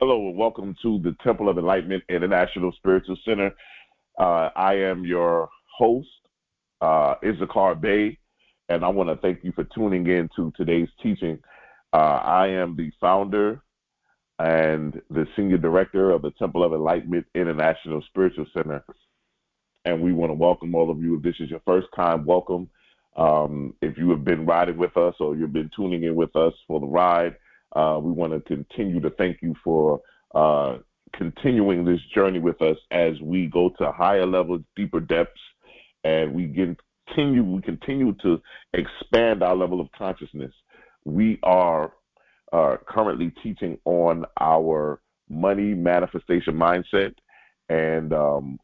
Hello and welcome to the Temple of Enlightenment International Spiritual Center. I am your host, issacharbey, and I want to thank you for tuning in to today's teaching. I am the founder and the senior director of the Temple of Enlightenment International Spiritual Center, and we want to welcome all of you. If this is your first time, welcome. If you have been riding with us or you've been tuning in with us for the ride, we want to continue to thank you for continuing this journey with us as we go to higher levels, deeper depths, and we continue to expand our level of consciousness. We are currently teaching on our money manifestation mindset, and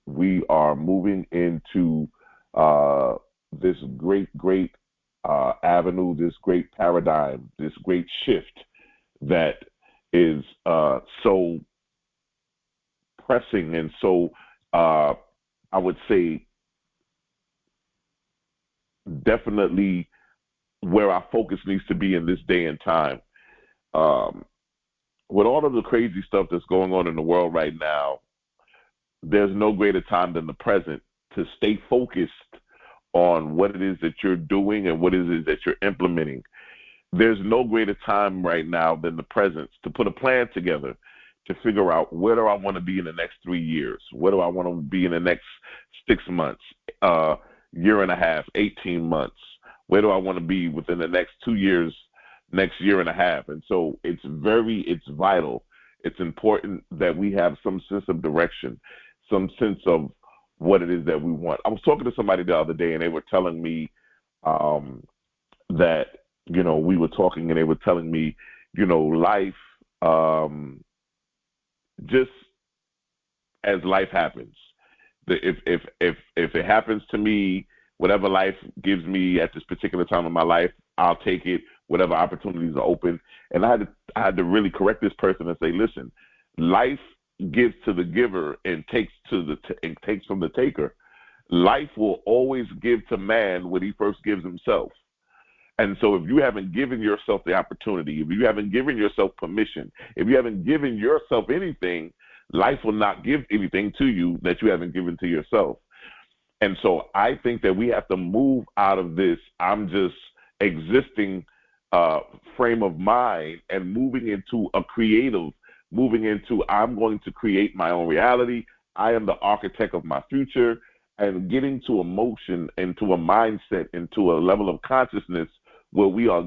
we are moving into this great avenue, this great paradigm, this great shift that is so pressing and so, I would say, definitely where our focus needs to be in this day and time. With all of the crazy stuff that's going on in the world right now, there's no greater time than the present to stay focused on what it is that you're doing and what it is that you're implementing. There's no greater time right now than the present to put a plan together to figure out where do I want to be in the next 3 years? Where do I want to be in the next 6 months, year and a half, 18 months? Where do I want to be within the next 2 years, next year and a half? And so it's vital. It's important that we have some sense of direction, some sense of what it is that we want. I was talking to somebody the other day, and they were telling me that, we were talking, and they were telling me, life, just as life happens. If it happens to me, whatever life gives me at this particular time of my life, I'll take it. Whatever opportunities are open, and I had to really correct this person and say, listen, life gives to the giver and takes from the taker. Life will always give to man what he first gives himself. And so if you haven't given yourself the opportunity, if you haven't given yourself permission, if you haven't given yourself anything, life will not give anything to you that you haven't given to yourself. And so I think that we have to move out of this I'm just existing frame of mind and moving into I'm going to create my own reality. I am the architect of my future, and getting to a motion, into a mindset, into a level of consciousness where we are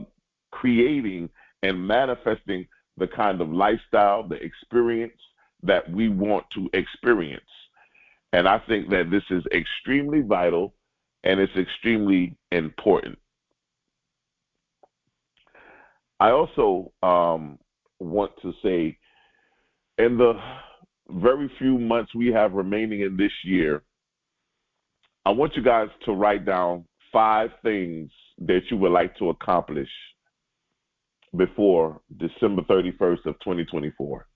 creating and manifesting the kind of lifestyle, the experience that we want to experience. And I think that this is extremely vital and it's extremely important. I also want to say, in the very few months we have remaining in this year, I want you guys to write down 5 things that you would like to accomplish before December 31st of 2024.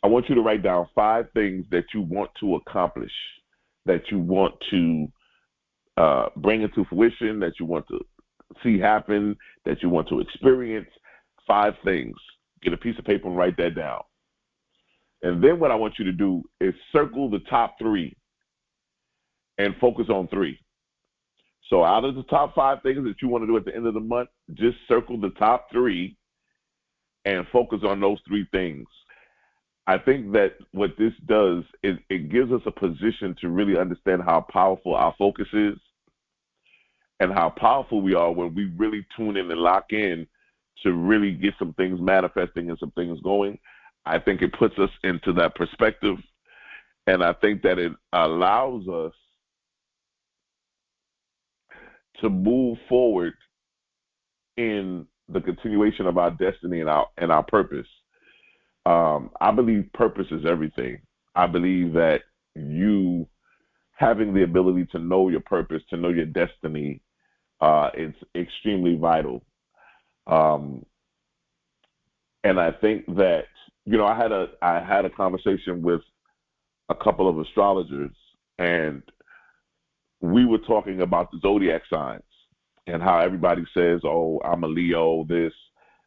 I want you to write down 5 things that you want to accomplish, that you want to bring into fruition, that you want to see happen, that you want to experience. 5 things. Get a piece of paper and write that down. And then what I want you to do is circle the top 3 and focus on 3. So out of the top 5 things that you want to do at the end of the month, just circle the top 3 and focus on those 3 things. I think that what this does is it gives us a position to really understand how powerful our focus is and how powerful we are when we really tune in and lock in to really get some things manifesting and some things going. I think it puts us into that perspective, and I think that it allows us to move forward in the continuation of our destiny and our purpose. I believe purpose is everything. I believe that you having the ability to know your purpose, to know your destiny, is extremely vital. And I think that, I had a conversation with a couple of astrologers, and we were talking about the zodiac signs and how everybody says, oh, I'm a Leo this,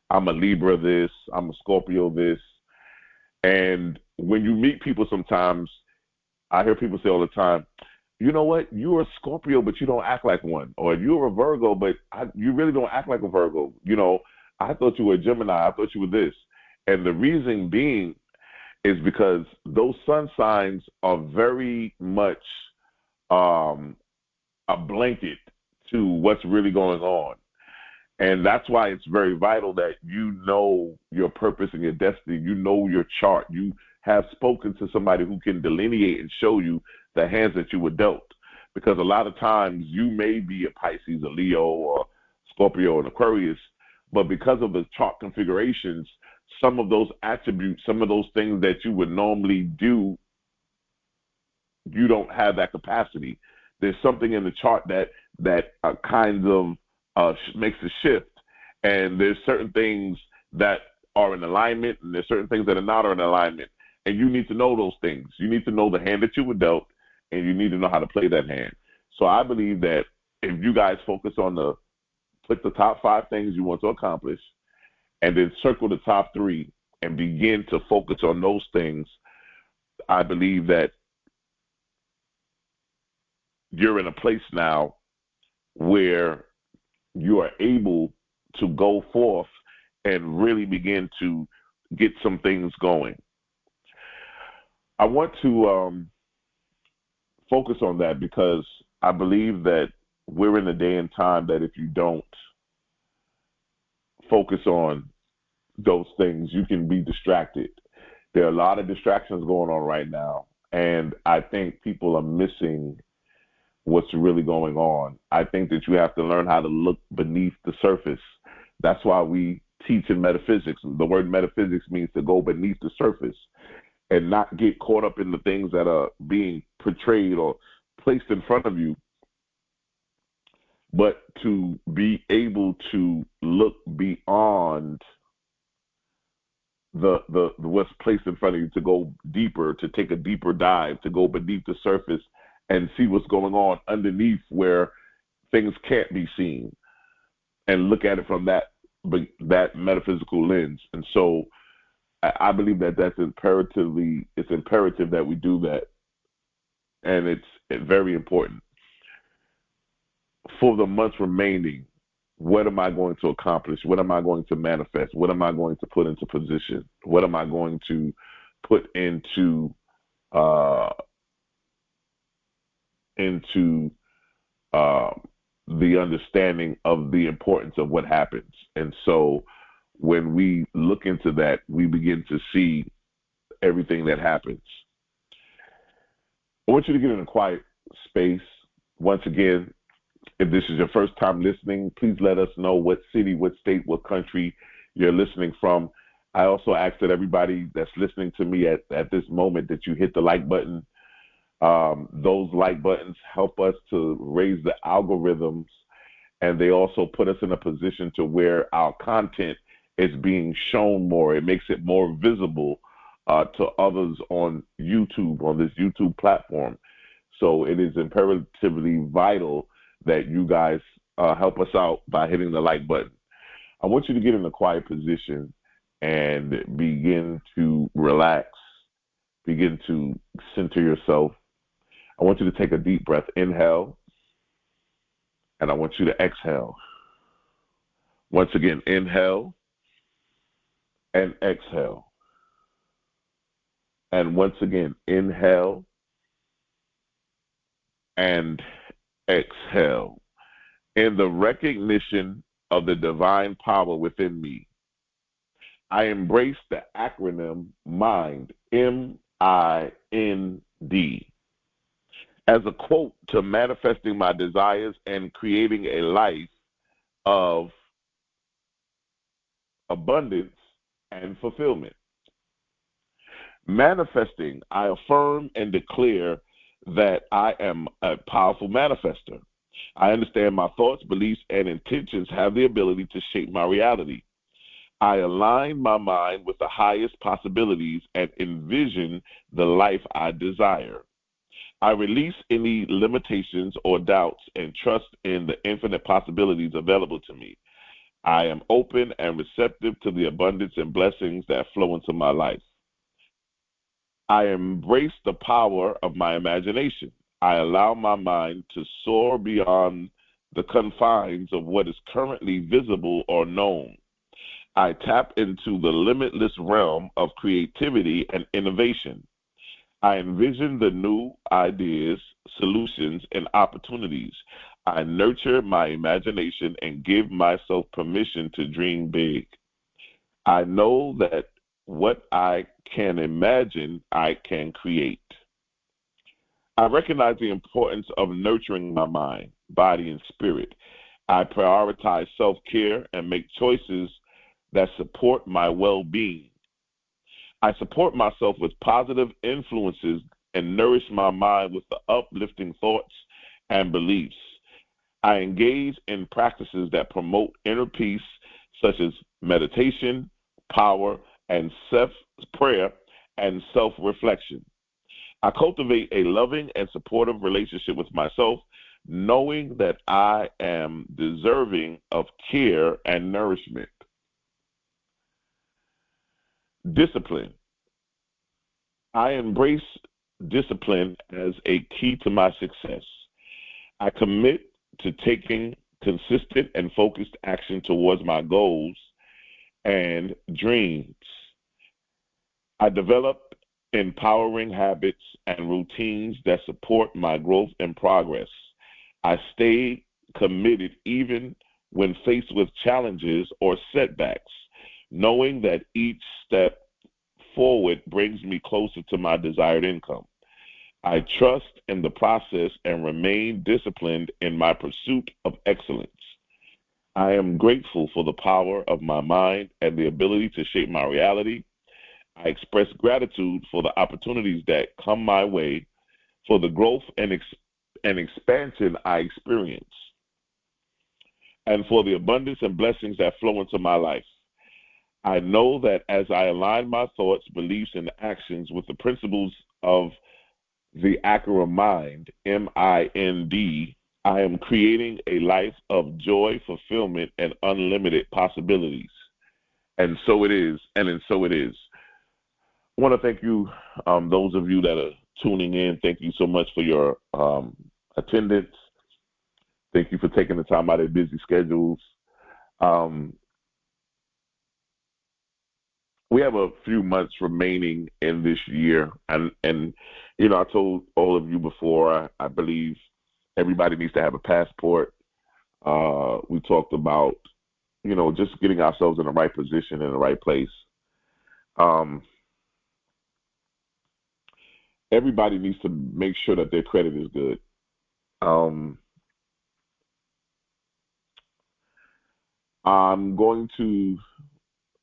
I'm a Libra this, I'm a Scorpio this. And when you meet people sometimes, I hear people say all the time, you know what, you're a Scorpio, but you don't act like one. Or you're a Virgo, but you really don't act like a Virgo. You know, I thought you were a Gemini. I thought you were this. And the reason being is because those sun signs are very much a blanket to what's really going on. And that's why it's very vital that you know your purpose and your destiny. You know your chart. You have spoken to somebody who can delineate and show you the hands that you were dealt. Because a lot of times you may be a Pisces, a Leo, or Scorpio, and Aquarius, but because of the chart configurations, some of those attributes, some of those things that you would normally do, you don't have that capacity. There's something in the chart that kind of makes a shift, and there's certain things that are in alignment, and there's certain things that are not in alignment, and you need to know those things. You need to know the hand that you were dealt, and you need to know how to play that hand. So I believe that if you guys focus on put the top 5 things you want to accomplish, and then circle the top 3 and begin to focus on those things, I believe that you're in a place now where you are able to go forth and really begin to get some things going. I want to focus on that because I believe that we're in a day and time that if you don't focus on those things, you can be distracted. There are a lot of distractions going on right now, and I think people are missing what's really going on. I think that you have to learn how to look beneath the surface. That's why we teach in metaphysics. The word metaphysics means to go beneath the surface and not get caught up in the things that are being portrayed or placed in front of you, but to be able to look beyond the what's placed in front of you, to go deeper, to take a deeper dive, to go beneath the surface and see what's going on underneath where things can't be seen, and look at it from that metaphysical lens. And so I believe that it's imperative that we do that, and it's very important. For the months remaining, what am I going to accomplish? What am I going to manifest? What am I going to put into position? What am I going to put into the understanding of the importance of what happens? And so when we look into that, we begin to see everything that happens. I want you to get in a quiet space. Once again, if this is your first time listening, please let us know what city, what state, what country you're listening from. I also ask that everybody that's listening to me at this moment that you hit the like button. Those like buttons help us to raise the algorithms, and they also put us in a position to where our content is being shown more. It makes it more visible to others on YouTube, on this YouTube platform. So it is imperatively vital that you guys help us out by hitting the like button. I want you to get in a quiet position and begin to relax, begin to center yourself. I want you to take a deep breath. Inhale, and I want you to exhale. Once again, inhale and exhale. And once again, inhale and exhale. In the recognition of the divine power within me, I embrace the acronym MIND, M-I-N-D, as a quote to manifesting my desires and creating a life of abundance and fulfillment. Manifesting, I affirm and declare that I am a powerful manifester. I understand my thoughts, beliefs, and intentions have the ability to shape my reality. I align my mind with the highest possibilities and envision the life I desire. I release any limitations or doubts and trust in the infinite possibilities available to me. I am open and receptive to the abundance and blessings that flow into my life. I embrace the power of my imagination. I allow my mind to soar beyond the confines of what is currently visible or known. I tap into the limitless realm of creativity and innovation. I envision the new ideas, solutions, and opportunities. I nurture my imagination and give myself permission to dream big. I know that what I can imagine, I can create. I recognize the importance of nurturing my mind, body, and spirit. I prioritize self care and make choices that support my well being. I support myself with positive influences and nourish my mind with the uplifting thoughts and beliefs. I engage in practices that promote inner peace, such as meditation, power, and self prayer and self reflection. I cultivate a loving and supportive relationship with myself, knowing that I am deserving of care and nourishment. Discipline. I embrace discipline as a key to my success. I commit to taking consistent and focused action towards my goals and dreams. I develop empowering habits and routines that support my growth and progress. I stay committed even when faced with challenges or setbacks, knowing that each step forward brings me closer to my desired income. I trust in the process and remain disciplined in my pursuit of excellence. I am grateful for the power of my mind and the ability to shape my reality. I express gratitude for the opportunities that come my way, for the growth and expansion I experience, and for the abundance and blessings that flow into my life. I know that as I align my thoughts, beliefs, and actions with the principles of the Acura Mind, M.I.N.D, I am creating a life of joy, fulfillment, and unlimited possibilities. And so it is, and so it is. I want to thank you, those of you that are tuning in. Thank you so much for your attendance. Thank you for taking the time out of busy schedules. We have a few months remaining in this year, and you know, I told all of you before, I believe everybody needs to have a passport. We talked about, you know, just getting ourselves in the right position, in the right place. Everybody needs to make sure that their credit is good.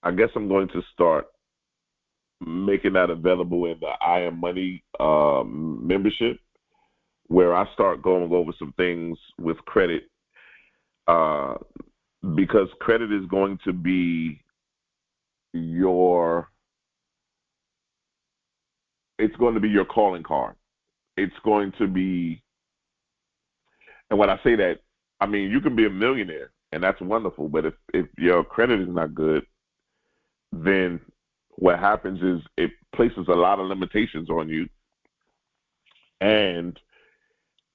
I guess I'm going to start making that available in the I Am Money membership, where I start going over some things with credit, because credit is going to be it's going to be your calling card. It's going to be, and when I say that, I mean, you can be a millionaire, and that's wonderful, but if your credit is not good, then what happens is it places a lot of limitations on you, and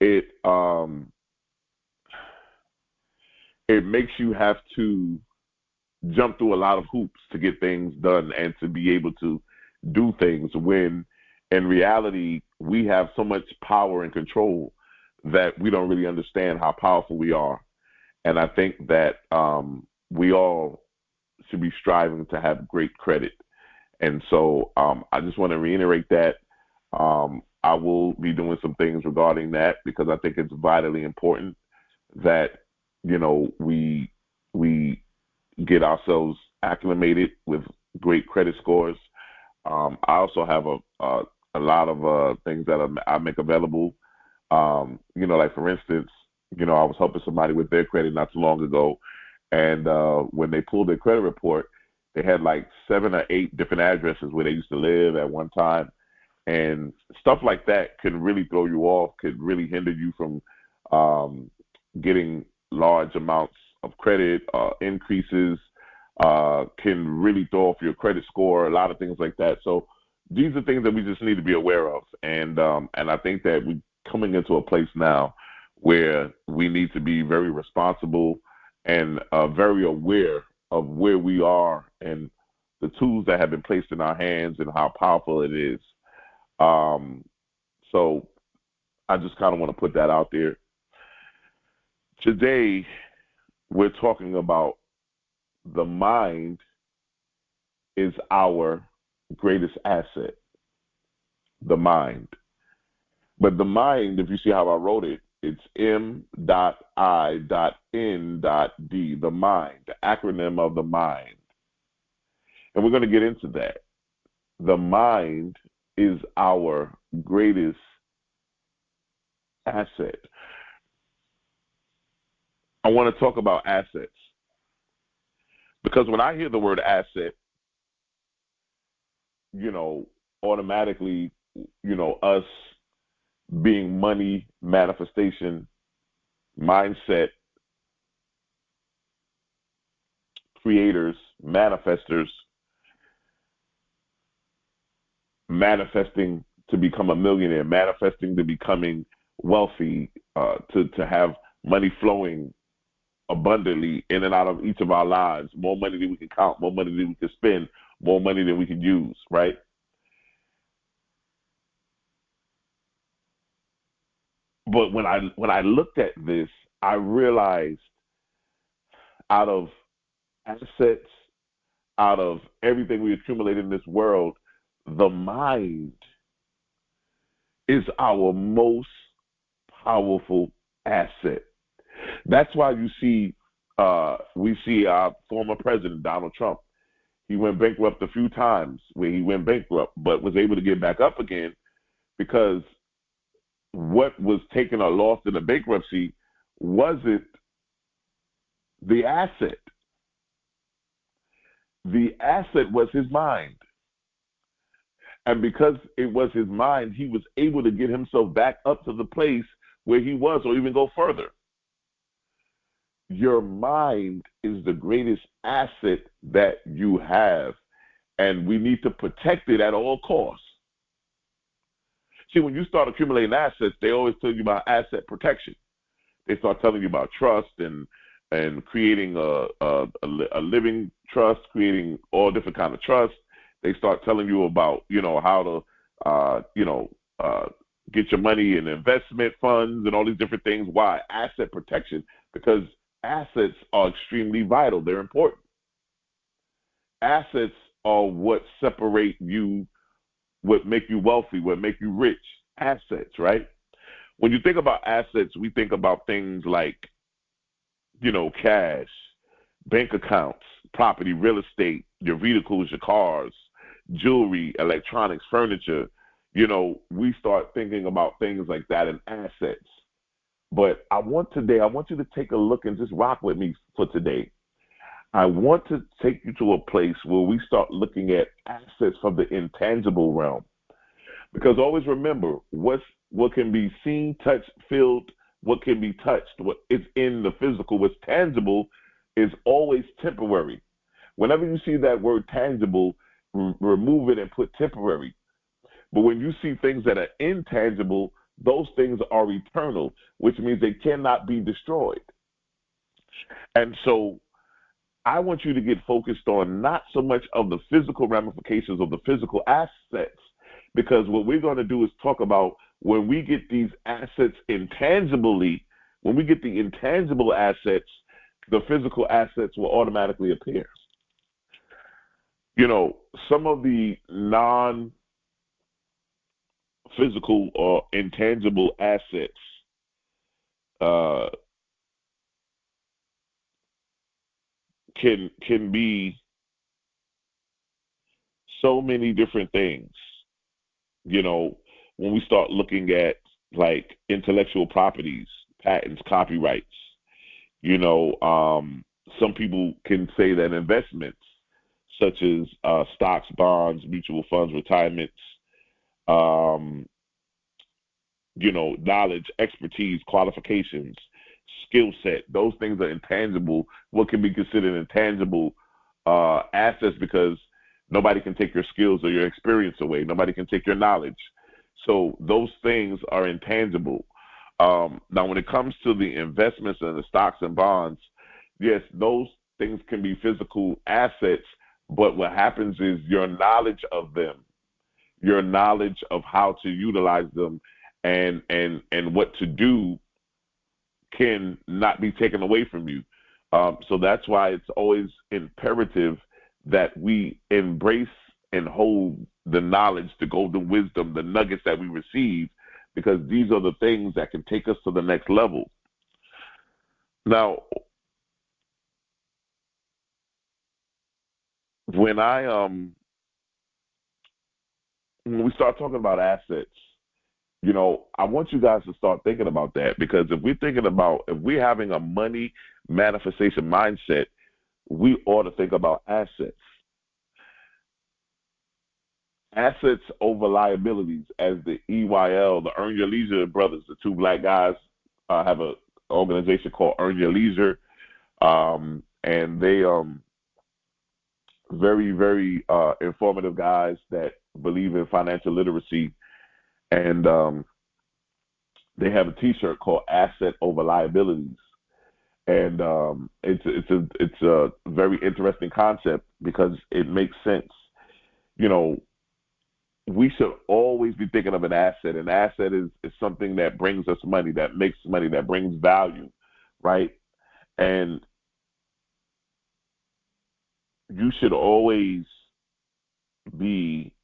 it makes you have to jump through a lot of hoops to get things done and to be able to do things, when in reality we have so much power and control that we don't really understand how powerful we are. And I think that we all should be striving to have great credit. And so I just want to reiterate that. I will be doing some things regarding that, because I think it's vitally important that, you know, we get ourselves acclimated with great credit scores. I also have a lot of things that I make available. You know, like for instance, you know, I was helping somebody with their credit not too long ago, and when they pulled their credit report, they had like 7 or 8 different addresses where they used to live at one time, and stuff like that can really throw you off, could really hinder you from getting large amounts of credit increases, can really throw off your credit score, a lot of things like that. So these are things that we just need to be aware of. And I think that we're coming into a place now where we need to be very responsible and very aware of where we are and the tools that have been placed in our hands and how powerful it is. So I just kind of want to put that out there. Today, we're talking about the mind is our greatest asset, the mind. But the mind, if you see how I wrote it, it's M.I.N.D, the mind, the acronym of the mind. And we're going to get into that. The mind is our greatest asset. I want to talk about assets because when I hear the word asset, automatically, us being money, manifestation, mindset, creators, manifestors, manifesting to become a millionaire, manifesting to becoming wealthy, to have money flowing abundantly in and out of each of our lives, more money than we can count, more money than we can spend, more money than we can use, right? But when I looked at this, I realized out of assets, out of everything we accumulate in this world, the mind is our most powerful asset. That's why you see, we see our former president, Donald Trump. He went bankrupt a few times where he went bankrupt, but was able to get back up again because what was taken or lost in the bankruptcy wasn't the asset. The asset was his mind. And because it was his mind, he was able to get himself back up to the place where he was or even go further. Your mind is the greatest asset that you have, and we need to protect it at all costs. See, when you start accumulating assets, they always tell you about asset protection. They start telling you about trust and creating a living trust, creating all different kind of trust. They start telling you about, how to, get your money in investment funds and all these different things. Why? Asset protection, because assets are extremely vital. They're important. Assets are what separate you, what make you wealthy, what make you rich. Assets, right? When you think about assets, we think about things like, cash, bank accounts, property, real estate, your vehicles, your cars, jewelry, electronics, furniture. We start thinking about things like that in assets. But I want you to take a look and just rock with me for today. I want to take you to a place where we start looking at assets from the intangible realm. Because always remember, what can be seen, touched, felt, what can be touched, what is in the physical, what's tangible is always temporary. Whenever you see that word tangible, remove it and put temporary. But when you see things that are intangible, those things are eternal, which means they cannot be destroyed. And so I want you to get focused on not so much of the physical ramifications of the physical assets, because what we're going to do is talk about when we get these assets intangibly, when we get the intangible assets, the physical assets will automatically appear. Some of the non-physical or intangible assets can be so many different things. When we start looking at like intellectual properties, patents, copyrights, some people can say that investments such as stocks, bonds, mutual funds, retirements, knowledge, expertise, qualifications, skill set, those things are intangible. What can be considered intangible assets, because Nobody can take your skills or your experience away. Nobody can take your knowledge. So those things are intangible. Now, when it comes to the investments and the stocks and bonds, yes, those things can be physical assets, but what happens is your knowledge of them, your knowledge of how to utilize them and what to do can not be taken away from you. So that's why it's always imperative that we embrace and hold the knowledge, the golden wisdom, the nuggets that we receive, because these are the things that can take us to the next level. Now, when we start talking about assets, I want you guys to start thinking about that, because if we're having a money manifestation mindset, we ought to think about assets. Assets over liabilities, as the EYL, the Earn Your Leisure brothers, the two black guys, have an organization called Earn Your Leisure, and they very, very informative guys that believe in financial literacy, and they have a T-shirt called Asset Over Liabilities, and it's a very interesting concept because it makes sense. We should always be thinking of an asset. An asset is something that brings us money, that makes money, that brings value, right? And you should always be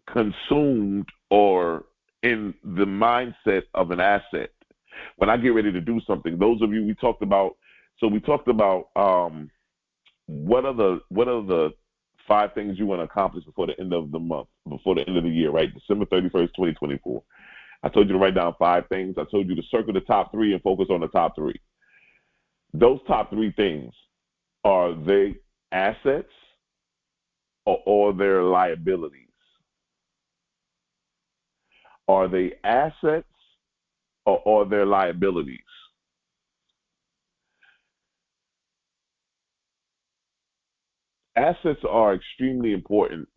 consumed or in the mindset of an asset. When I get ready to do something, those of you we talked about what are the 5 things you want to accomplish before the end of the month, before the end of the year, right? December 31st, 2024. I told you to write down 5 things. I told you to circle the top 3 and focus on the top 3. Those top 3 things, are they assets or their liabilities? Are they assets or their liabilities? Assets are extremely important.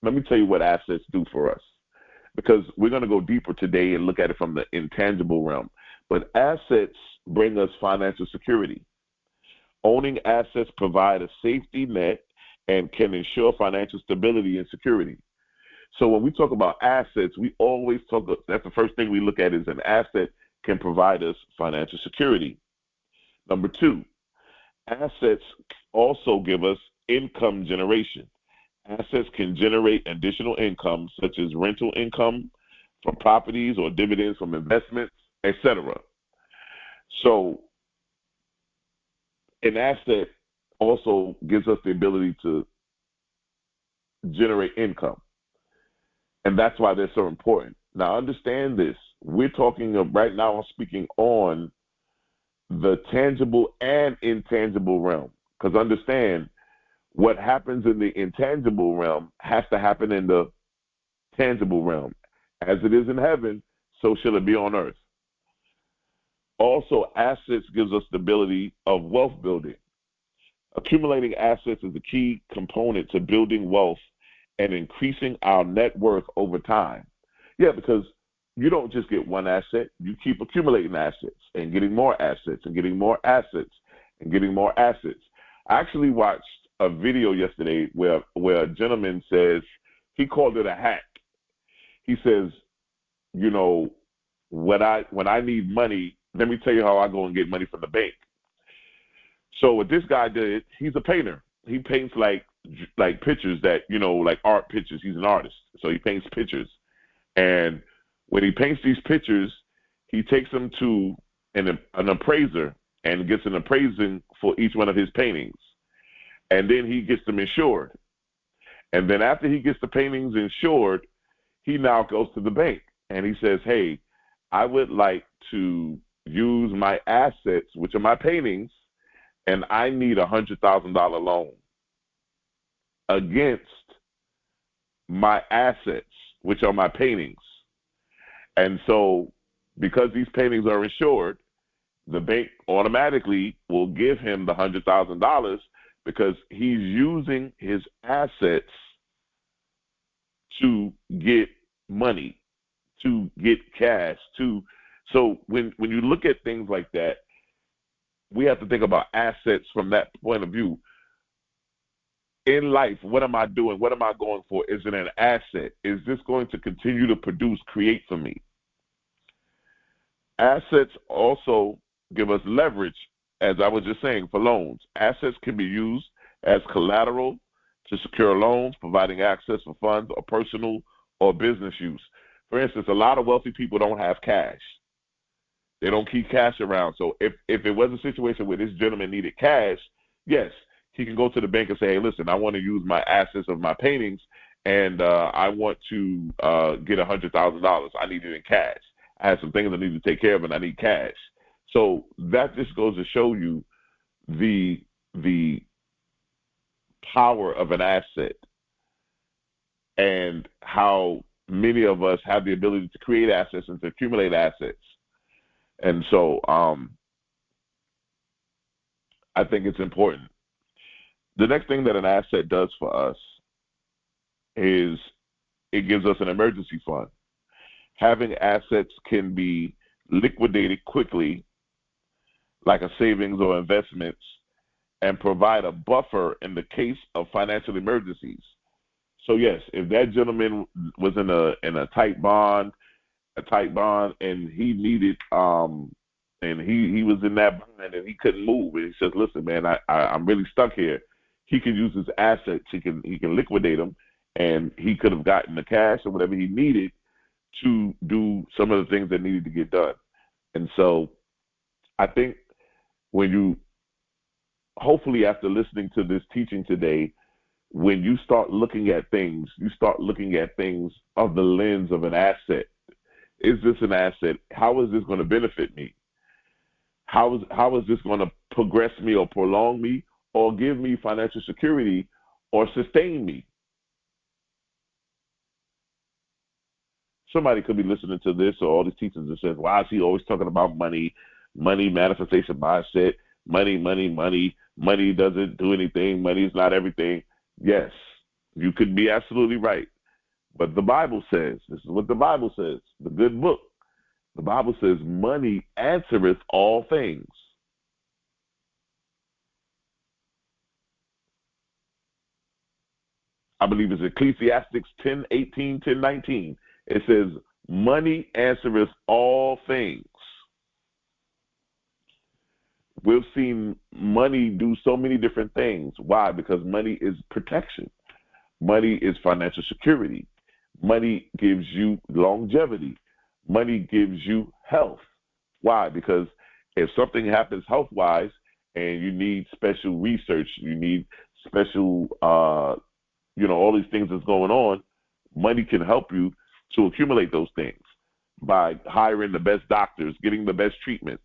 Let me tell you what assets do for us, because we're going to go deeper today and look at it from the intangible realm. But assets bring us financial security. Owning assets provide a safety net and can ensure financial stability and security. So when we talk about assets, we always that's the first thing we look at, is an asset can provide us financial security. Number 2, assets also give us income generation. Assets can generate additional income, such as rental income from properties or dividends from investments, etc. So an asset also gives us the ability to generate income. And that's why they're so important. Now, understand this. We're talking of right now, I'm speaking on the tangible and intangible realm. Because understand, what happens in the intangible realm has to happen in the tangible realm. As it is in heaven, so shall it be on earth. Also, assets gives us the ability of wealth building. Accumulating assets is a key component to building wealth and increasing our net worth over time. Yeah, because you don't just get one asset. You keep accumulating assets and getting more assets and getting more assets and getting more assets. I actually watched a video yesterday where a gentleman says, he called it a hack. He says, when I need money, let me tell you how I go and get money from the bank. So what this guy did, he's a painter. He paints like pictures that, like art pictures. He's an artist. So he paints pictures. And when he paints these pictures, he takes them to an appraiser and gets an appraising for each one of his paintings. And then he gets them insured. And then after he gets the paintings insured, he now goes to the bank and he says, hey, I would like to use my assets, which are my paintings, and I need a $100,000 loan against my assets, which are my paintings. And so because these paintings are insured, the bank automatically will give him the $100,000 because he's using his assets to get money, to get cash, so when you look at things like that, we have to think about assets from that point of view. In life, what am I doing? What am I going for? Is it an asset? Is this going to continue to produce, create for me? Assets also give us leverage, as I was just saying, for loans. Assets can be used as collateral to secure loans, providing access for funds or personal or business use. For instance, a lot of wealthy people don't have cash. They don't keep cash around. So if it was a situation where this gentleman needed cash, yes, he can go to the bank and say, hey, listen, I want to use my assets of my paintings, and I want to get $100,000. I need it in cash. I have some things I need to take care of, and I need cash. So that just goes to show you the power of an asset and how many of us have the ability to create assets and to accumulate assets. And so I think it's important. The next thing that an asset does for us is it gives us an emergency fund. Having assets can be liquidated quickly, like a savings or investments, and provide a buffer in the case of financial emergencies. So yes, if that gentleman was in a tight bond, and he needed and he was in that bond and he couldn't move, and he says, listen, man, I'm really stuck here. He can use his assets. He can liquidate them, and he could have gotten the cash or whatever he needed to do some of the things that needed to get done. And so I think when you, hopefully after listening to this teaching today, when you start looking at things, you start looking at things of the lens of an asset. Is this an asset? How is this going to benefit me? How is this going to progress me or prolong me or give me financial security or sustain me? Somebody could be listening to this or all these teachings and says, why is he always talking about money, manifestation mindset, money doesn't do anything, money is not everything. Yes, you could be absolutely right. But the Bible says, this is what the Bible says, the good book. The Bible says, money answereth all things. I believe it's Ecclesiastes 10:18, 10:19. It says, money answereth all things. We've seen money do so many different things. Why? Because money is protection. Money is financial security. Money gives you longevity. Money gives you health. Why? Because if something happens health-wise and you need special research, you need special, all these things that's going on, money can help you to accumulate those things by hiring the best doctors, getting the best treatments.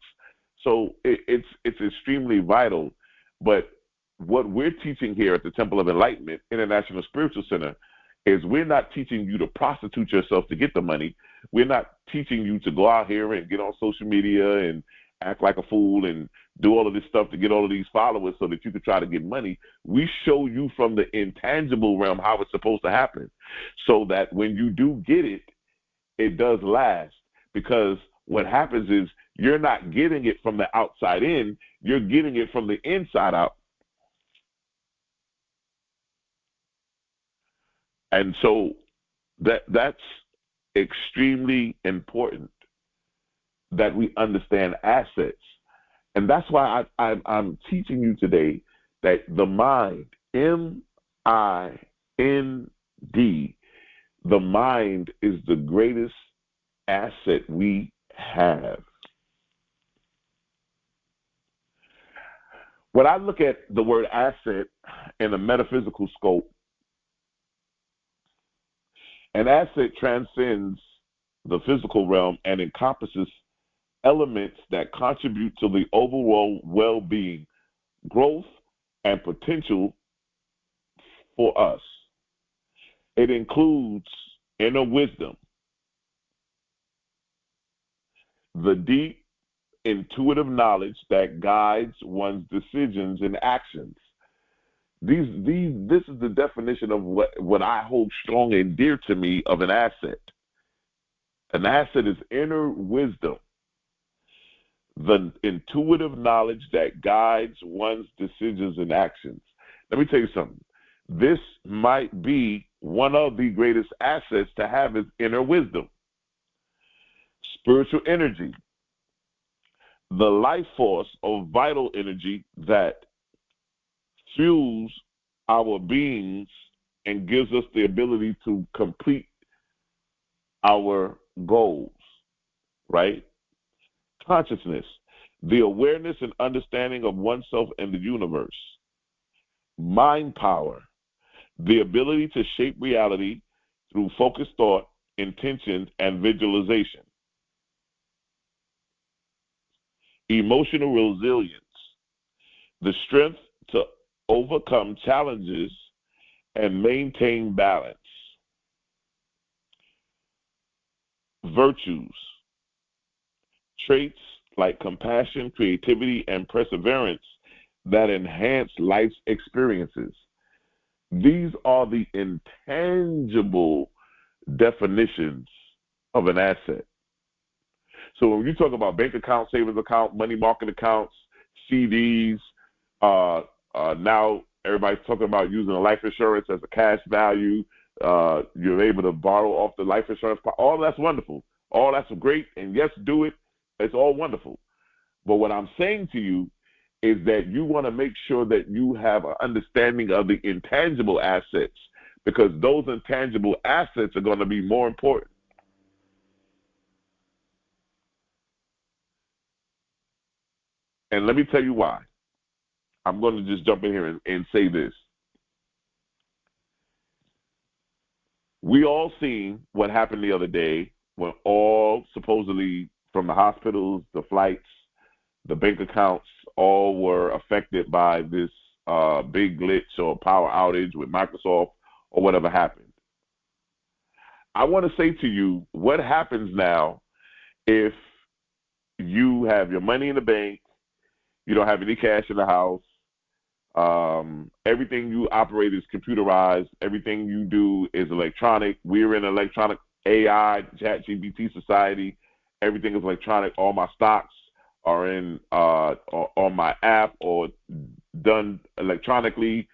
So it's extremely vital. But what we're teaching here at the Temple of Enlightenment International Spiritual Center is we're not teaching you to prostitute yourself to get the money. We're not teaching you to go out here and get on social media and act like a fool and do all of this stuff to get all of these followers so that you can try to get money. We show you from the intangible realm how it's supposed to happen so that when you do get it, it does last. Because what happens is you're not getting it from the outside in, you're getting it from the inside out. And so that's extremely important that we understand assets. And that's why I'm teaching you today that the mind, M-I-N-D, the mind is the greatest asset we have. When I look at the word asset in a metaphysical scope, an asset transcends the physical realm and encompasses elements that contribute to the overall well-being, growth, and potential for us. It includes inner wisdom, the deep, intuitive knowledge that guides one's decisions and actions. This is the definition of what I hold strong and dear to me of an asset. An asset is inner wisdom, the intuitive knowledge that guides one's decisions and actions. Let me tell you something. This might be one of the greatest assets to have is inner wisdom. Spiritual energy, the life force or vital energy that fuels our beings and gives us the ability to complete our goals, right? Consciousness, the awareness and understanding of oneself and the universe. Mind power, the ability to shape reality through focused thought, intention, and visualization. Emotional resilience, the strength to overcome challenges and maintain balance. Virtues, traits like compassion, creativity, and perseverance that enhance life's experiences. These are the intangible definitions of an asset. So when you talk about bank account, savings account, money market accounts, CDs, now everybody's talking about using a life insurance as a cash value. You're able to borrow off the life insurance. All that's wonderful. All that's great. And yes, do it. It's all wonderful. But what I'm saying to you is that you want to make sure that you have an understanding of the intangible assets, because those intangible assets are going to be more important. And let me tell you why. I'm going to just jump in here and say this. We all seen what happened the other day when all supposedly from the hospitals, the flights, the bank accounts, all were affected by this big glitch or power outage with Microsoft or whatever happened. I want to say to you, what happens now if you have your money in the bank, you don't have any cash in the house, everything you operate is computerized, everything you do is electronic. We're in electronic AI, ChatGPT society. Everything is electronic. All my stocks are in on my app or done electronically,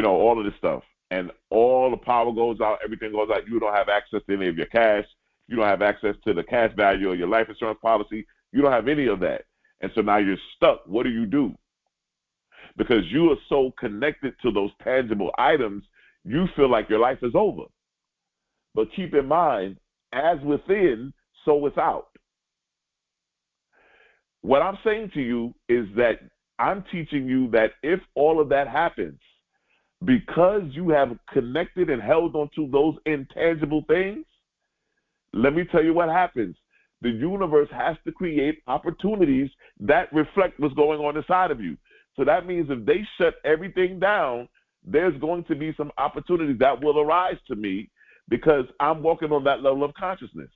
all of this stuff. And all the power goes out, everything goes out. You don't have access to any of your cash. You don't have access to the cash value of your life insurance policy. You don't have any of that. And so now you're stuck. What do you do? Because you are so connected to those tangible items, you feel like your life is over. But keep in mind, as within, so without. What I'm saying to you is that I'm teaching you that if all of that happens, because you have connected and held onto those intangible things, let me tell you what happens. The universe has to create opportunities that reflect what's going on inside of you. So that means if they shut everything down, there's going to be some opportunities that will arise to me because I'm walking on that level of consciousness.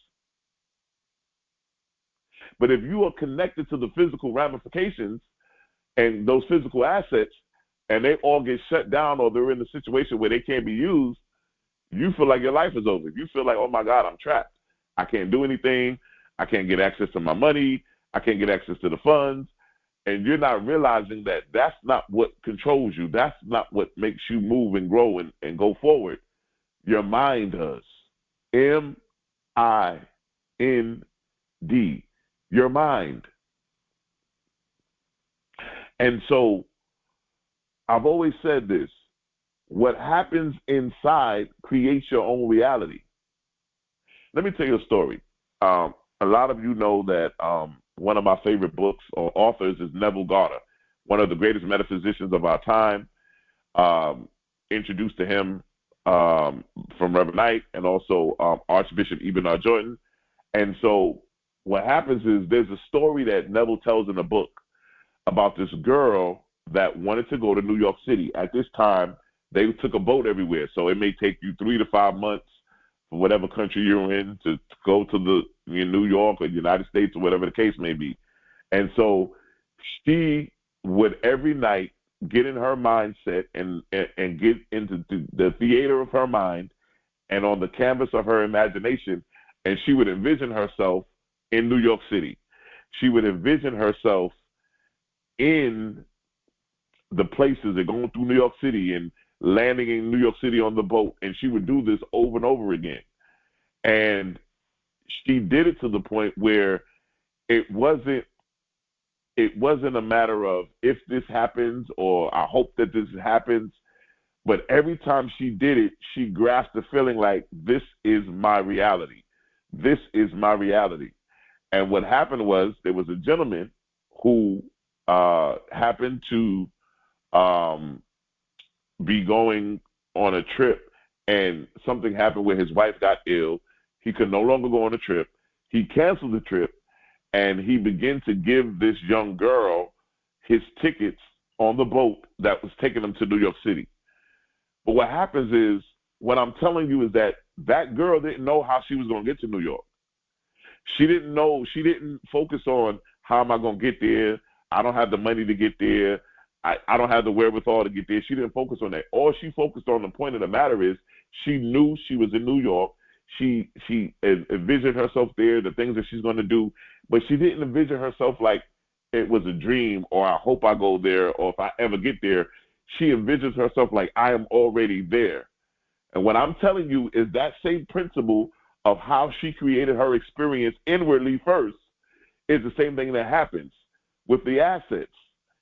But if you are connected to the physical ramifications and those physical assets, and they all get shut down or they're in a situation where they can't be used, you feel like your life is over. You feel like, oh my God, I'm trapped. I can't do anything. I can't get access to my money. I can't get access to the funds. And you're not realizing that that's not what controls you. That's not what makes you move and grow and go forward. Your mind does. M-I-N-D. Your mind. And so I've always said this. What happens inside creates your own reality. Let me tell you a story. A lot of you know that one of my favorite books or authors is Neville Goddard, one of the greatest metaphysicians of our time. Introduced to him from Reverend Knight and also Archbishop Ibn Jordan. And so what happens is there's a story that Neville tells in the book about this girl that wanted to go to New York City. At this time, they took a boat everywhere, so it may take you 3 to 5 months for whatever country you're in to go to New York or United States or whatever the case may be. And so she would every night get in her mindset and get into the theater of her mind and on the canvas of her imagination, and she would envision herself in New York City. She would envision herself in the places and going through New York City and landing in New York City on the boat, and she would do this over and over again. And she did it to the point where it wasn't a matter of if this happens or I hope that this happens, but every time she did it, she grasped the feeling like, this is my reality. This is my reality. And what happened was there was a gentleman who happened to be going on a trip, and something happened where his wife got ill. He could no longer go on the trip. He canceled the trip, and he began to give this young girl his tickets on the boat that was taking him to New York City. But what happens is, what I'm telling you is that girl didn't know how she was going to get to New York. She didn't know. She didn't focus on how am I going to get there. I don't have the money to get there. I don't have the wherewithal to get there. She didn't focus on that. All she focused on, the point of the matter is, she knew she was in New York. She envisioned herself there, the things that she's going to do, but she didn't envision herself like it was a dream or I hope I go there or if I ever get there. She envisions herself like I am already there. And what I'm telling you is that same principle of how she created her experience inwardly first is the same thing that happens with the assets.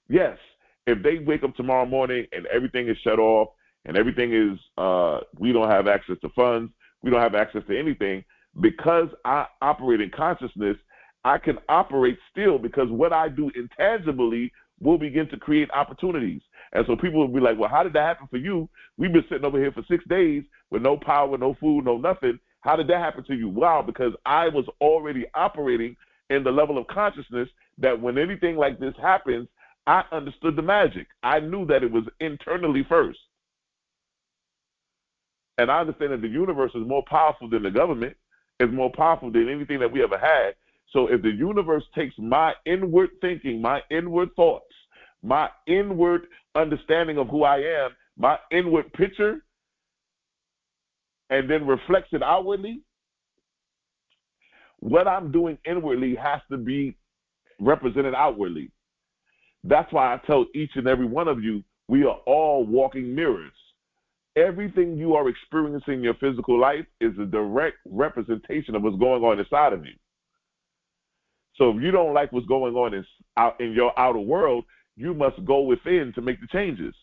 Yes, if they wake up tomorrow morning and everything is shut off and everything is, we don't have access to funds, we don't have access to anything, because I operate in consciousness, I can operate still, because what I do intangibly will begin to create opportunities. And so people will be like, well, how did that happen for you? We've been sitting over here for 6 days with no power, no food, no nothing. How did that happen to you? Wow, because I was already operating in the level of consciousness that when anything like this happens, I understood the magic. I knew that it was internally first. And I understand that the universe is more powerful than the government, is more powerful than anything that we ever had. So if the universe takes my inward thinking, my inward thoughts, my inward understanding of who I am, my inward picture, and then reflects it outwardly, what I'm doing inwardly has to be represented outwardly. That's why I tell each and every one of you, we are all walking mirrors. Everything you are experiencing in your physical life is a direct representation of what's going on inside of you. So if you don't like what's going on in your outer world, you must go within to make the changes.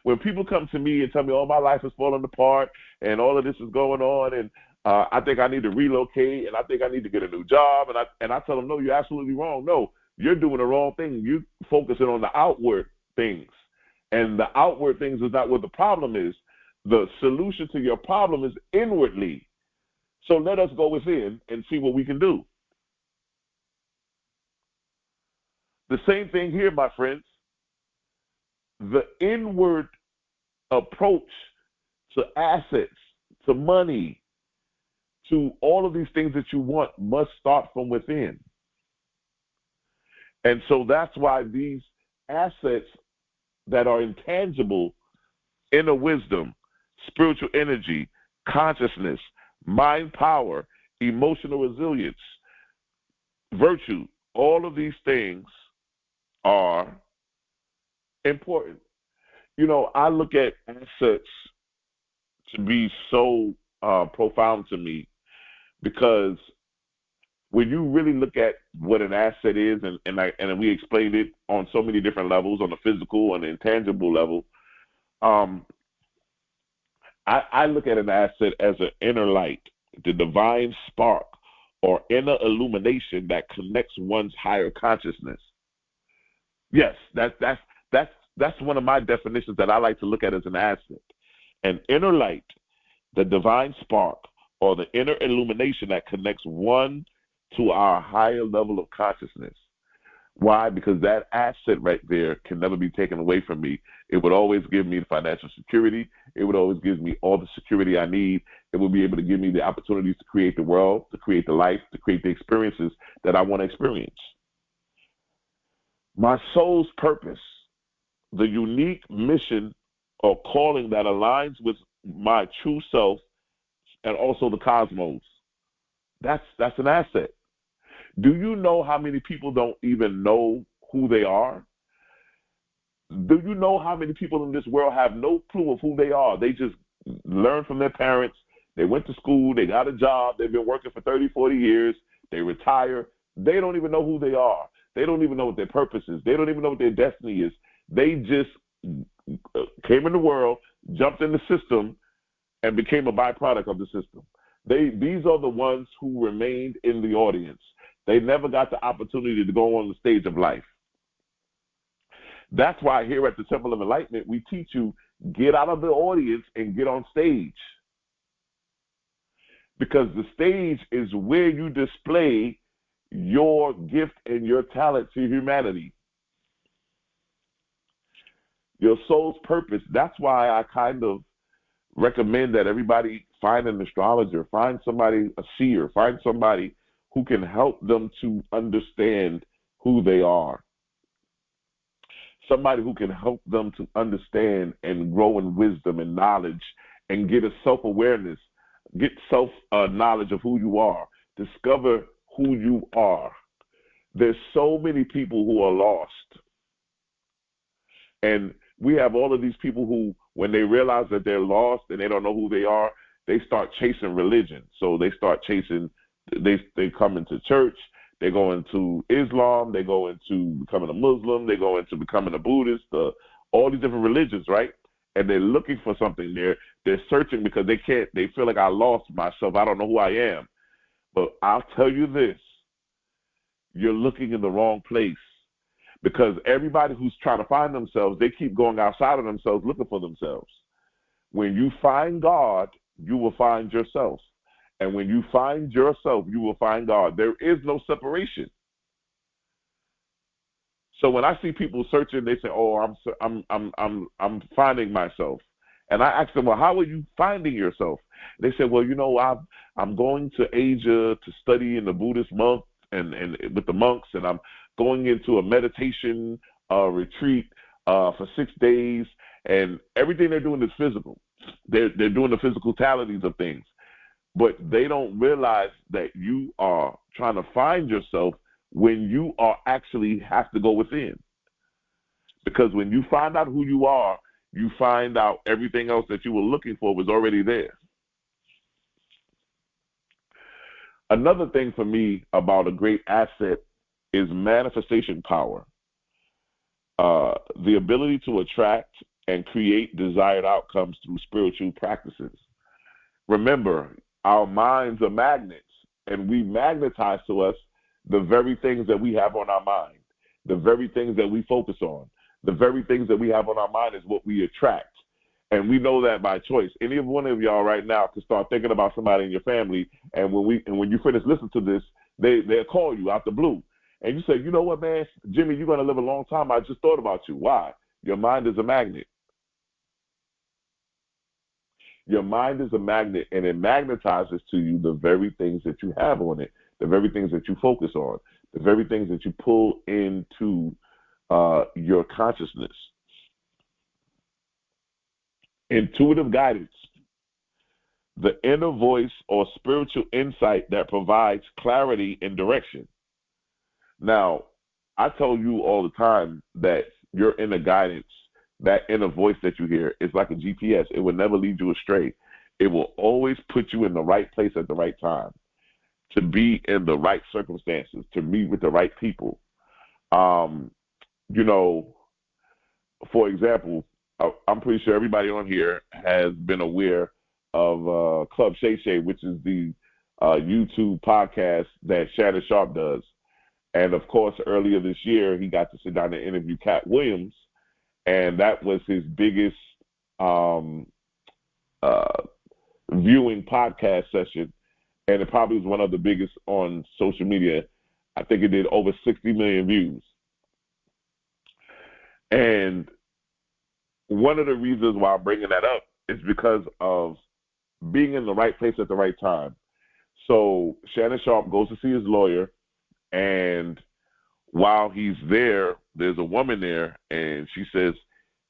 When people come to me and tell me, oh, my life is falling apart and all of this is going on and I think I need to relocate and I think I need to get a new job, and I tell them, no, you're absolutely wrong. No, you're doing the wrong thing. You're focusing on the outward things. And the outward things is not what the problem is. The solution to your problem is inwardly. So let us go within and see what we can do. The same thing here, my friends. The inward approach to assets, to money, to all of these things that you want must start from within. And so that's why these assets that are intangible, inner wisdom, spiritual energy, consciousness, mind power, emotional resilience, virtue, all of these things are important. You know, I look at assets to be so profound to me, because when you really look at what an asset is, and we explained it on so many different levels, on the physical and the intangible level, I look at an asset as an inner light, the divine spark or inner illumination that connects one's higher consciousness. Yes, that's one of my definitions that I like to look at as an asset. An inner light, the divine spark, or the inner illumination that connects one to our higher level of consciousness. Why? Because that asset right there can never be taken away from me. It would always give me the financial security. It would always give me all the security I need. It would be able to give me the opportunities to create the world, to create the life, to create the experiences that I want to experience. My soul's purpose, the unique mission or calling that aligns with my true self and also the cosmos. That's an asset. Do you know how many people don't even know who they are? Do you know how many people in this world have no clue of who they are? They just learn from their parents. They went to school. They got a job. They've been working for 30, 40 years. They retire. They don't even know who they are. They don't even know what their purpose is. They don't even know what their destiny is. They just came in the world, jumped in the system, and became a byproduct of the system. These are the ones who remained in the audience. They never got the opportunity to go on the stage of life. That's why here at the Temple of Enlightenment, we teach you, get out of the audience and get on stage. Because the stage is where you display your gift and your talent to humanity. Your soul's purpose. That's why I kind of recommend that everybody find an astrologer, find somebody, a seer, find somebody who can help them to understand who they are. Somebody who can help them to understand and grow in wisdom and knowledge and get a self-awareness, get self-knowledge of who you are, discover who you are. There's so many people who are lost. And we have all of these people who, when they realize that they're lost and they don't know who they are, they start chasing religion. So they start chasing, they come into church, they go into Islam, they go into becoming a Muslim, they go into becoming a Buddhist, all these different religions, right? And they're looking for something. They're searching because they feel like I lost myself. I don't know who I am. But I'll tell you this, you're looking in the wrong place. Because everybody who's trying to find themselves, they keep going outside of themselves looking for themselves. When you find God, you will find yourself. And when you find yourself, you will find God. There is no separation. So when I see people searching, they say, "Oh, I'm finding myself." And I ask them, "Well, how are you finding yourself?" They say, "Well, I'm going to Asia to study in the Buddhist monk and with the monks, and I'm going into a meditation retreat for 6 days, and everything they're doing is physical. They're doing the physicalities of things, but they don't realize that you are trying to find yourself when you are actually have to go within. Because when you find out who you are, you find out everything else that you were looking for was already there." Another thing for me about a great asset is manifestation power. The ability to attract and create desired outcomes through spiritual practices. Remember, our minds are magnets, and we magnetize to us the very things that we have on our mind, the very things that we focus on, the very things that we have on our mind is what we attract. And we know that by choice. Any of one of y'all right now can start thinking about somebody in your family, and when you finish listening to this, they'll call you out the blue. And you say, "You know what, man, Jimmy, you're going to live a long time. I just thought about you." Why? Your mind is a magnet. Your mind is a magnet, and it magnetizes to you the very things that you have on it, the very things that you focus on, the very things that you pull into your consciousness. Intuitive guidance, the inner voice or spiritual insight that provides clarity and direction. Now, I tell you all the time that your inner guidance, that inner voice that you hear, is like a GPS. It will never lead you astray. It will always put you in the right place at the right time, to be in the right circumstances, to meet with the right people. For example, I'm pretty sure everybody on here has been aware of Club Shay Shay, which is the YouTube podcast that Shannon Sharp does. And, of course, earlier this year, he got to sit down and interview Cat Williams, and that was his biggest viewing podcast session, and it probably was one of the biggest on social media. I think it did over 60 million views. And one of the reasons why I'm bringing that up is because of being in the right place at the right time. So Shannon Sharp goes to see his lawyer, and while he's there there's a woman there, and she says,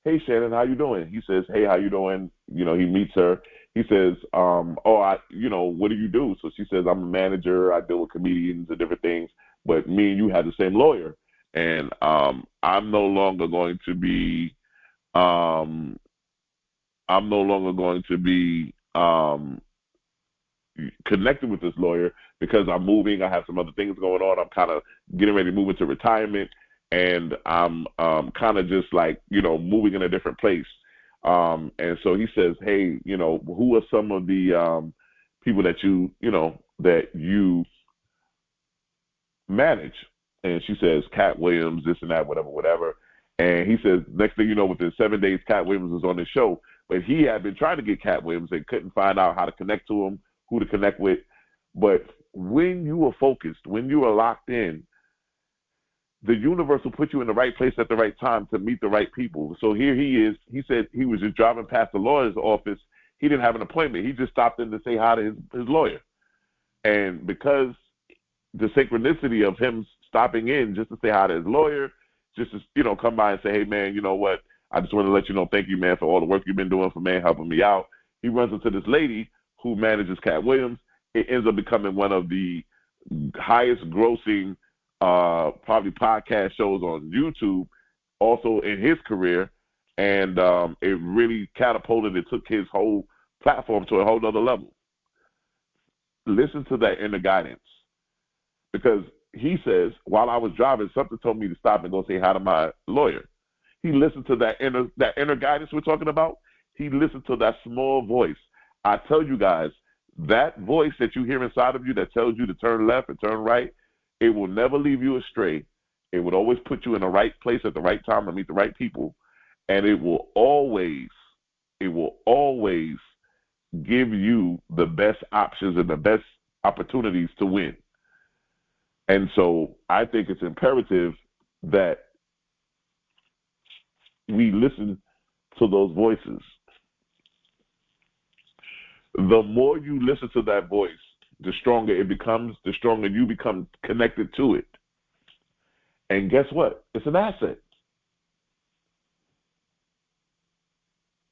"Hey, Shannon, how you doing?" He says, "Hey, how you doing?" He meets her. He says, what do you do? So she says, "I'm a manager. I deal with comedians and different things. But me and you have the same lawyer, and I'm no longer going to be, connected with this lawyer because I'm moving. I have some other things going on. I'm kind of getting ready to move into retirement, and I'm kind of just like, moving in a different place." And so he says, "Hey, who are some of the people that you manage?" And she says, "Cat Williams, this and that, whatever. And he says, next thing you know, within 7 days, Cat Williams was on the show. But he had been trying to get Cat Williams and couldn't find out how to connect to him, who to connect with. But when you are focused, when you are locked in, the universe will put you in the right place at the right time to meet the right people. So here he is. He said he was just driving past the lawyer's office. He didn't have an appointment. He just stopped in to say hi to his lawyer. And because the synchronicity of him stopping in just to say hi to his lawyer, just to, come by and say, "Hey, man, you know what? I just want to let you know, thank you, man, for all the work you've been doing for me, helping me out." He runs into this lady who manages Cat Williams. It ends up becoming one of the highest grossing probably podcast shows on YouTube, also in his career. And it really catapulted. It took his whole platform to a whole other level. Listen to that inner guidance. Because he says, while I was driving, something told me to stop and go say hi to my lawyer. He listened to that inner guidance we're talking about. He listened to that small voice. I tell you guys, that voice that you hear inside of you that tells you to turn left and turn right, it will never leave you astray. It would always put you in the right place at the right time to meet the right people. And it will always give you the best options and the best opportunities to win. And so I think it's imperative that we listen to those voices. The more you listen to that voice, the stronger it becomes, the stronger you become connected to it. And guess what? It's an asset.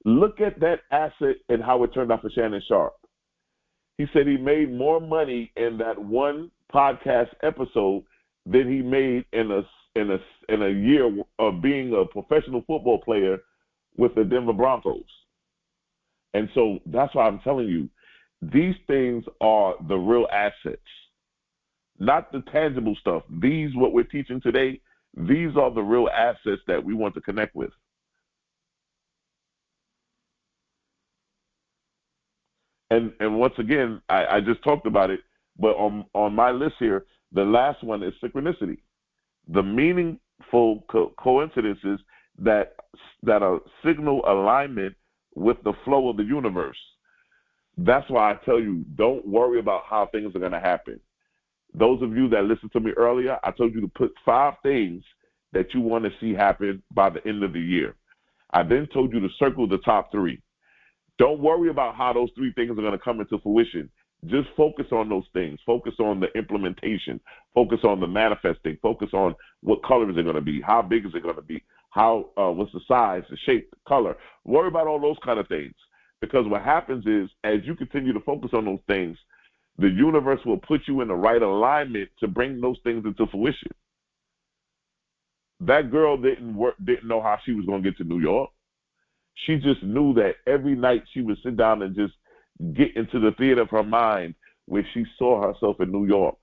Look at that asset and how it turned out for Shannon Sharpe. He said he made more money in that one podcast episode than he made in a year of being a professional football player with the Denver Broncos. And so that's why I'm telling you, these things are the real assets, not the tangible stuff. These, what we're teaching today, these are the real assets that we want to connect with. And once again, I just talked about it, but on my list here, the last one is synchronicity. The meaningful coincidences that are signal alignment with the flow of the universe. That's why I tell you, don't worry about how things are going to happen. Those of you that listened to me earlier, I told you to put 5 things that you want to see happen by the end of the year. I then told you to circle the top 3. Don't worry about how those 3 things are going to come into fruition. Just focus on those things. Focus on the implementation. Focus on the manifesting. Focus on what color is it going to be? How big is it going to be? How what's the size, the shape, the color? Worry about all those kind of things. Because what happens is, as you continue to focus on those things, the universe will put you in the right alignment to bring those things into fruition. That girl didn't know how she was going to get to New York. She just knew that every night she would sit down and just get into the theater of her mind where she saw herself in New York,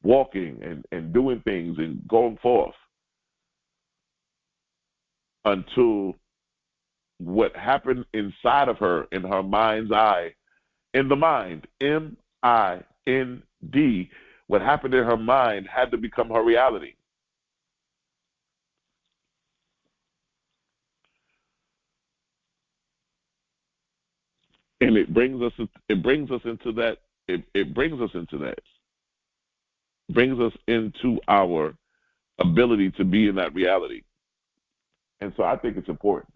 walking and doing things and going forth, until what happened inside of her, in her mind's eye, in the mind, M-I-N-D, what happened in her mind had to become her reality. And it brings us into our ability to be in that reality. And so I think it's important.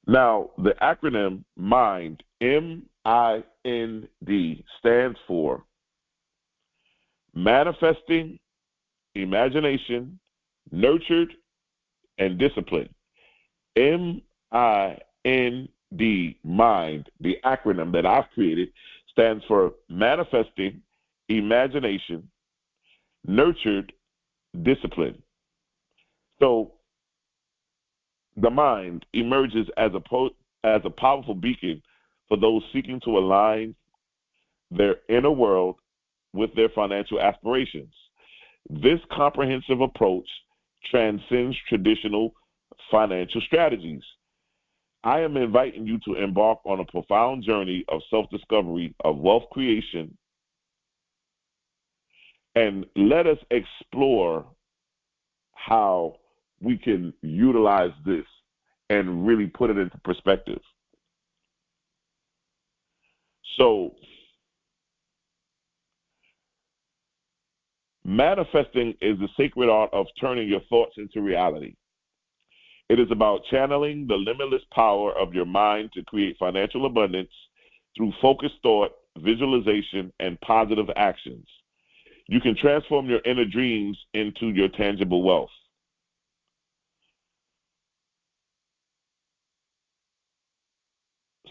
Now, the acronym MIND, M-I-N-D, stands for manifesting imagination, nurtured and discipline. M-I-N-D, mind, the acronym that I've created, stands for manifesting, imagination, nurtured, discipline. So the mind emerges as a powerful beacon for those seeking to align their inner world with their financial aspirations. This comprehensive approach transcends traditional financial strategies. I am inviting you to embark on a profound journey of self-discovery, of wealth creation, and let us explore how we can utilize this and really put it into perspective. So, manifesting is the sacred art of turning your thoughts into reality. It is about channeling the limitless power of your mind to create financial abundance through focused thought, visualization, and positive actions. You can transform your inner dreams into your tangible wealth.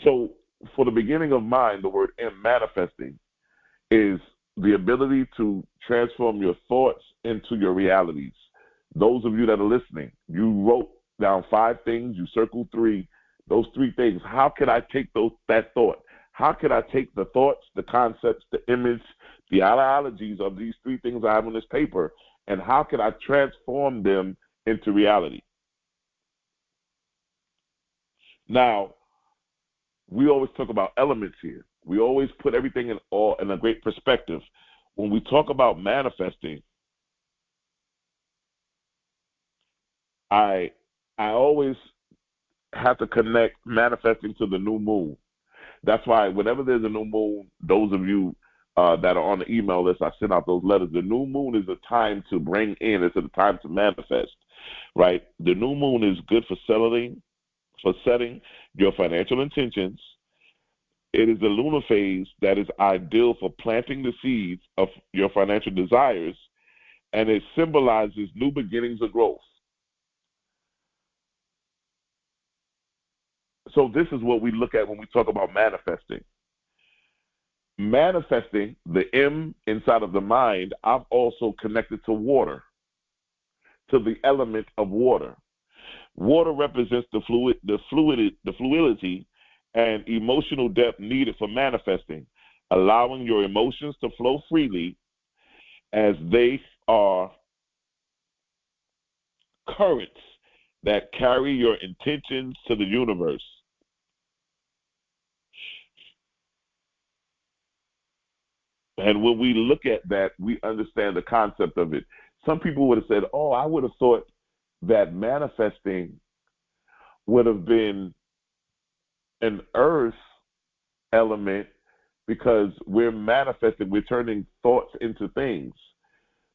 So, for the beginning of mind, the word M, manifesting, is the ability to transform your thoughts into your realities. Those of you that are listening, you wrote down 5 things, you circled 3. Those 3 things, how can I take that thought? How can I take the thoughts, the concepts, the image, the ideologies of these 3 things I have on this paper, and how can I transform them into reality? Now, we always talk about elements here. We always put everything in a great perspective. When we talk about manifesting, I always have to connect manifesting to the new moon. That's why whenever there's a new moon, those of you that are on the email list, I send out those letters. The new moon is a time to bring in. It's a time to manifest, right? The new moon is good for setting your financial intentions. It is the lunar phase that is ideal for planting the seeds of your financial desires, and it symbolizes new beginnings of growth. So this is what we look at when we talk about manifesting. Manifesting, the M inside of the mind, I've also connected to water, to the element of water. Water represents the fluidity and emotional depth needed for manifesting, allowing your emotions to flow freely as they are currents that carry your intentions to the universe. And when we look at that, we understand the concept of it. Some people would have said, oh, I would have thought that manifesting would have been an earth element because we're manifesting, we're turning thoughts into things.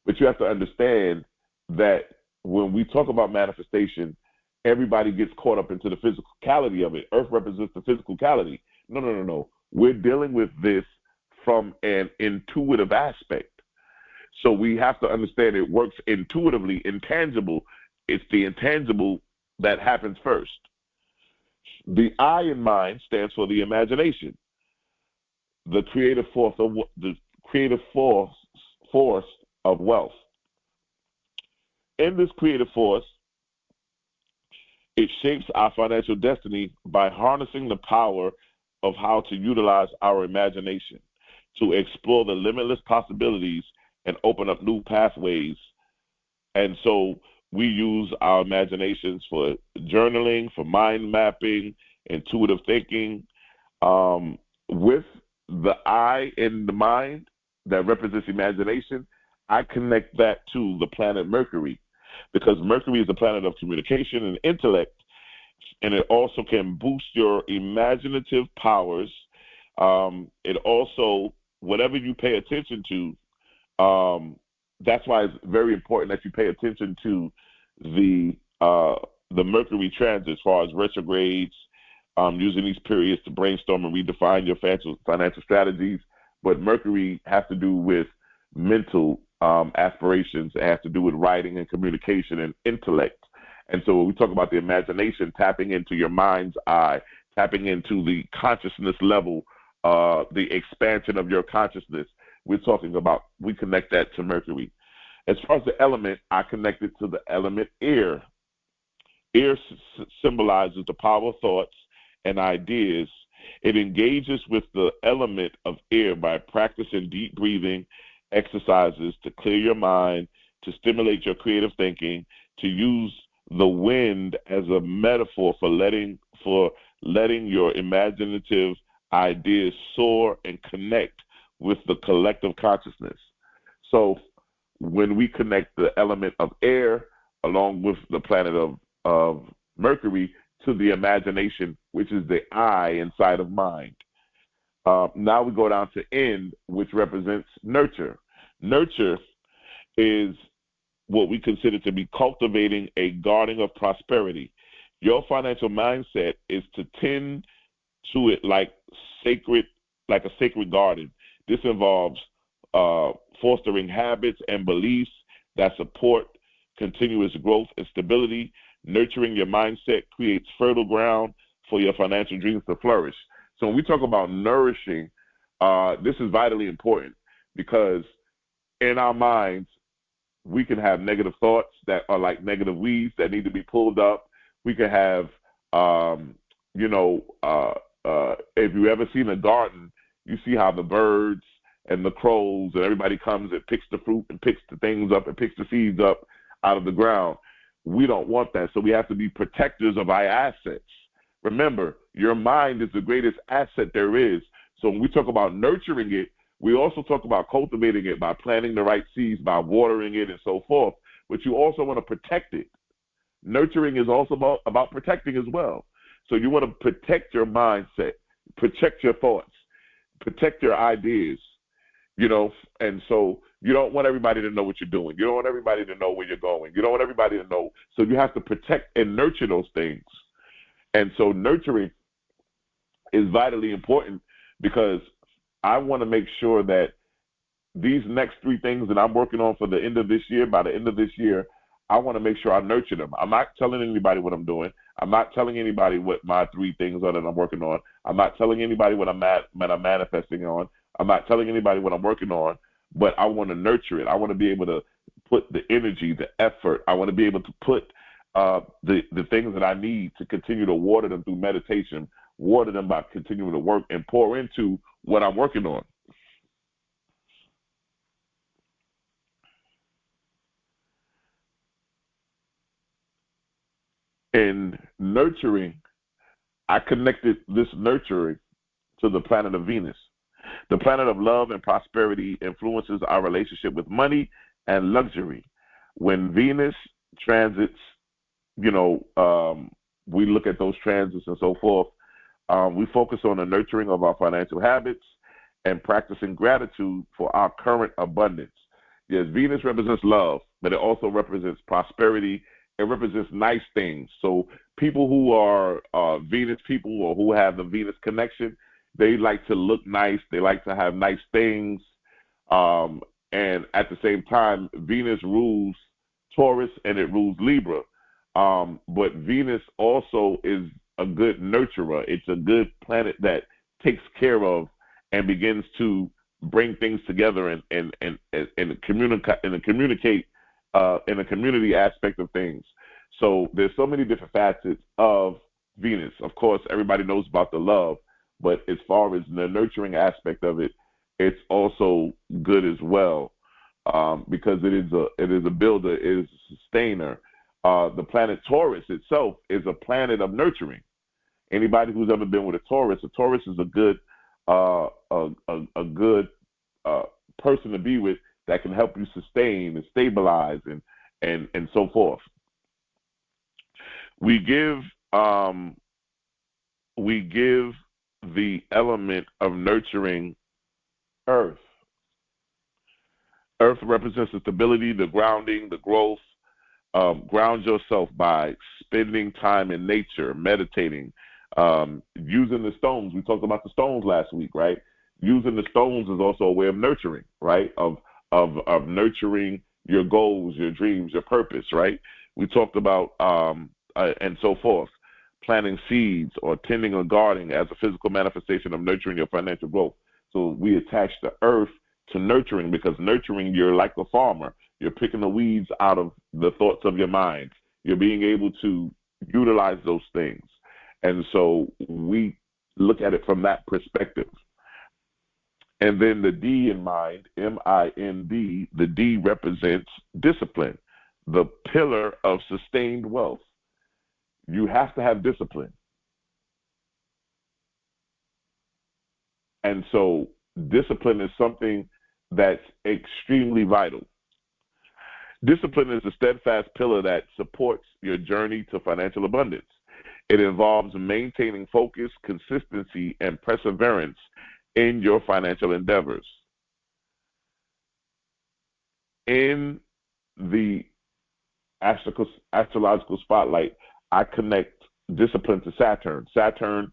But you have to understand that when we talk about manifestation, everybody gets caught up into the physicality of it. Earth represents the physicality. No. We're dealing with this from an intuitive aspect. So we have to understand it works intuitively, intangible. It's the intangible that happens first. The I in mind stands for the imagination, the creative force of wealth. In this creative force, it shapes our financial destiny by harnessing the power of how to utilize our imagination to explore the limitless possibilities and open up new pathways. And so we use our imaginations for journaling, for mind mapping, intuitive thinking. With the I in the mind that represents imagination, I connect that to the planet Mercury, because Mercury is the planet of communication and intellect, and it also can boost your imaginative powers. It also, whatever you pay attention to, that's why it's very important that you pay attention to the Mercury transit as far as retrogrades, using these periods to brainstorm and redefine your financial strategies. But Mercury has to do with mental aspirations. It has to do with writing and communication and intellect. And so when we talk about the imagination, tapping into your mind's eye, tapping into the consciousness level, the expansion of your consciousness, we're talking about, we connect that to Mercury. As far as the element, I connect it to the element air. Air symbolizes the power of thoughts and ideas. It engages with the element of air by practicing deep breathing exercises to clear your mind, to stimulate your creative thinking, to use the wind as a metaphor for letting your imaginative ideas soar and connect with the collective consciousness. So when we connect the element of air along with the planet of Mercury to the imagination, which is the I inside of mind. Now we go down to N, which represents nurture. Nurture is what we consider to be cultivating a garden of prosperity. Your financial mindset is to tend to it like a sacred garden. This involves fostering habits and beliefs that support continuous growth and stability. Nurturing your mindset creates fertile ground for your financial dreams to flourish. So when we talk about nourishing, this is vitally important, because in our minds, we can have negative thoughts that are like negative weeds that need to be pulled up. We can have, if you've ever seen a garden, you see how the birds and the crows and everybody comes and picks the fruit and picks the things up and picks the seeds up out of the ground. We don't want that. So we have to be protectors of our assets. Remember, your mind is the greatest asset there is. So when we talk about nurturing it, we also talk about cultivating it by planting the right seeds, by watering it and so forth. But you also want to protect it. Nurturing is also about protecting as well. So you want to protect your mindset, protect your thoughts, protect your ideas, and so you don't want everybody to know what you're doing. You don't want everybody to know where you're going. You don't want everybody to know. So you have to protect and nurture those things. And so nurturing is vitally important, because I want to make sure that these next 3 things that I'm working on for the end of this year, by the end of this year, I want to make sure I nurture them. I'm not telling anybody what I'm doing. I'm not telling anybody what my 3 things are that I'm working on. I'm not telling anybody what I'm manifesting on. I'm not telling anybody what I'm working on, but I want to nurture it. I want to be able to put the energy, the effort. I want to be able to put the things that I need to continue to water them through meditation, water them by continuing to work and pour into what I'm working on. In nurturing, I connected this nurturing to the planet of Venus. The planet of love and prosperity influences our relationship with money and luxury. When Venus transits, we look at those transits and so forth. We focus on the nurturing of our financial habits and practicing gratitude for our current abundance. Yes, Venus represents love, but it also represents prosperity. It represents nice things. So people who are Venus people, or who have the Venus connection, they like to look nice. They like to have nice things. And at the same time, Venus rules Taurus and it rules Libra. But Venus also is a good nurturer. It's a good planet that takes care of and begins to bring things together and communicate in a community aspect of things. So there's so many different facets of Venus. Of course, everybody knows about the love, but as far as the nurturing aspect of it, it's also good as well, because it is a builder, it is a sustainer. The planet Taurus itself is a planet of nurturing. Anybody who's ever been with a Taurus is a good person to be with, that can help you sustain and stabilize and so forth. We give the element of nurturing Earth. Earth represents the stability, the grounding, the growth. Ground yourself by spending time in nature, meditating, using the stones. We talked about the stones last week, right? Using the stones is also a way of nurturing, right? Of nurturing your goals, your dreams, your purpose, right? We talked about and so forth. Planting seeds or tending or guarding as a physical manifestation of nurturing your financial growth. So we attach the earth to nurturing, because nurturing, you're like a farmer. You're picking the weeds out of the thoughts of your mind. You're being able to utilize those things. And so we look at it from that perspective. And then the D in mind, M-I-N-D, the D represents discipline, the pillar of sustained wealth. You have to have discipline. And so discipline is something that's extremely vital. Discipline is a steadfast pillar that supports your journey to financial abundance. It involves maintaining focus, consistency, and perseverance in your financial endeavors. In the astrological spotlight, I connect discipline to Saturn. Saturn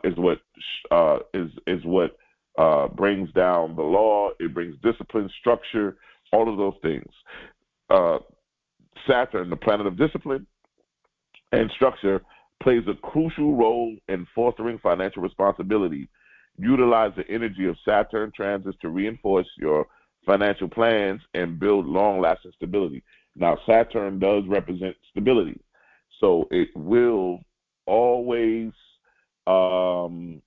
is what brings down the law. It brings discipline, structure, all of those things. Saturn, the planet of discipline and structure, plays a crucial role in fostering financial responsibility. Utilize the energy of Saturn transits to reinforce your financial plans and build long-lasting stability. Now, Saturn does represent stability, so it will always bring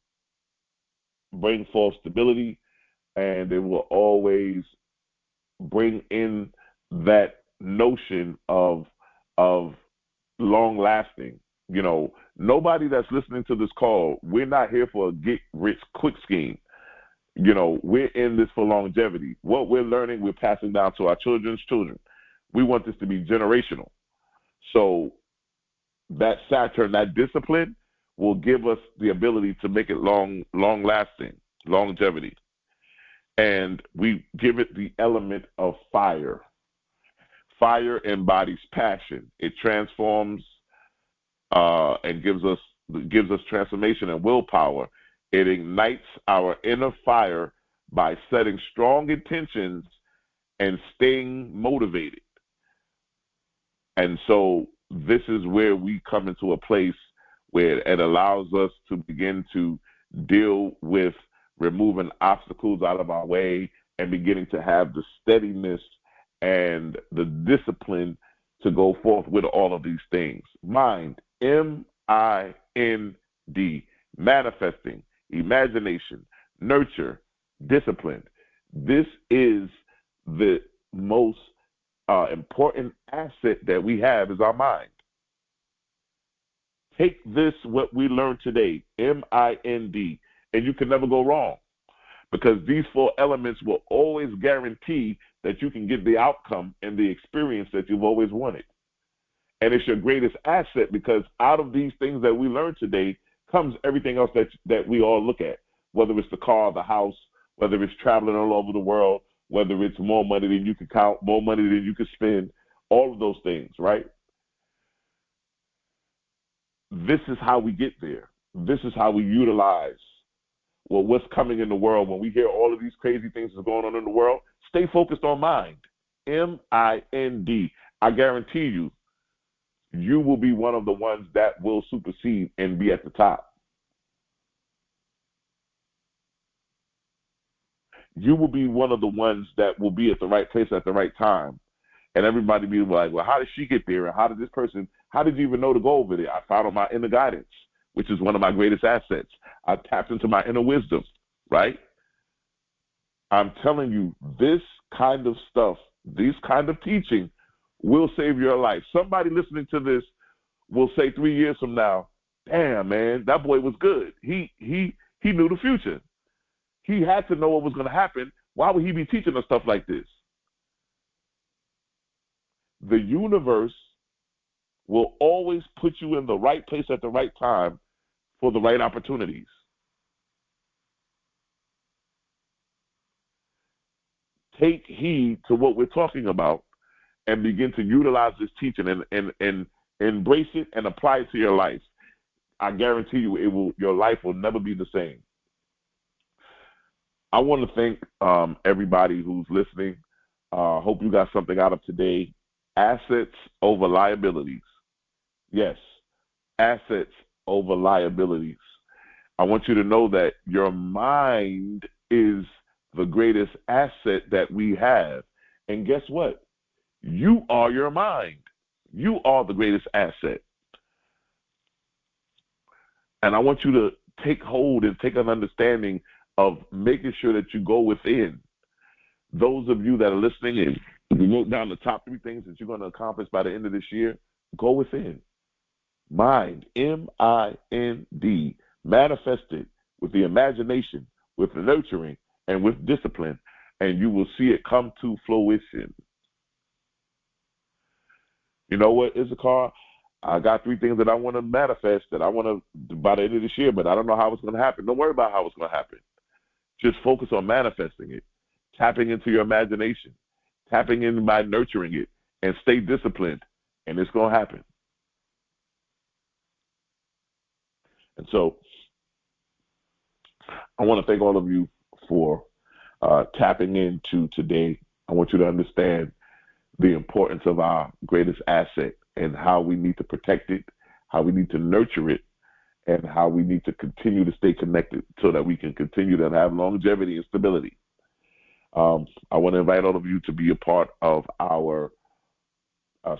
forth stability, and it will always bring in that notion of long-lasting. You know, nobody that's listening to this call, we're not here for a get-rich-quick scheme. You know, we're in this for longevity. What we're learning, we're passing down to our children's children. We want this to be generational. So that Saturn, that discipline, will give us the ability to make it long-lasting, longevity. And we give it the element of fire. Fire embodies passion. It transforms and gives us transformation and willpower. It ignites our inner fire by setting strong intentions and staying motivated. And so this is where we come into a place where it allows us to begin to deal with removing obstacles out of our way and beginning to have the steadiness and the discipline to go forth with all of these things. Mind, M-I-N-D, manifesting, imagination, nurture, discipline. This is the most important asset that we have, is our mind. Take this, what we learned today, M-I-N-D, and you can never go wrong, because these four elements will always guarantee that you can get the outcome and the experience that you've always wanted. And it's your greatest asset, because out of these things that we learned today comes everything else that we all look at, whether it's the car, the house, whether it's traveling all over the world, whether it's more money than you can count, more money than you can spend, all of those things, right? This is how we get there. This is how we utilize what's coming in the world. When we hear all of these crazy things that's going on in the world, stay focused on mind. M-I-N-D. I guarantee you, you will be one of the ones that will supersede and be at the top. You will be one of the ones that will be at the right place at the right time. And everybody be like, well, how did she get there? And how did you even know to go over there? I followed my inner guidance, which is one of my greatest assets. I tapped into my inner wisdom, right? I'm telling you, this kind of stuff, this kind of teaching will save your life. Somebody listening to this will say 3 years from now, damn, man, that boy was good. He knew the future. He had to know what was going to happen. Why would he be teaching us stuff like this? The universe will always put you in the right place at the right time for the right opportunities. Take heed to what we're talking about and begin to utilize this teaching and embrace it and apply it to your life. I guarantee you, your life will never be the same. I want to thank everybody who's listening. Hope you got something out of today. Assets over liabilities. Yes, assets over liabilities. I want you to know that your mind is the greatest asset that we have. And guess what? You are your mind. You are the greatest asset. And I want you to take hold and take an understanding of making sure that you go within. Those of you that are listening in, if you wrote down the top 3 things that you're going to accomplish by the end of this year, go within. Mind, M-I-N-D, manifest it with the imagination, with the nurturing, and with discipline, and you will see it come to fruition. You know what, Issachar? I got 3 things that I want to manifest, that I want to by the end of this year, but I don't know how it's going to happen. Don't worry about how it's going to happen. Just focus on manifesting it, tapping into your imagination, tapping in by nurturing it, and stay disciplined, and it's going to happen. And so I want to thank all of you for tapping into today. I want you to understand the importance of our greatest asset and how we need to protect it, how we need to nurture it, and how we need to continue to stay connected so that we can continue to have longevity and stability. I want to invite all of you to be a part of our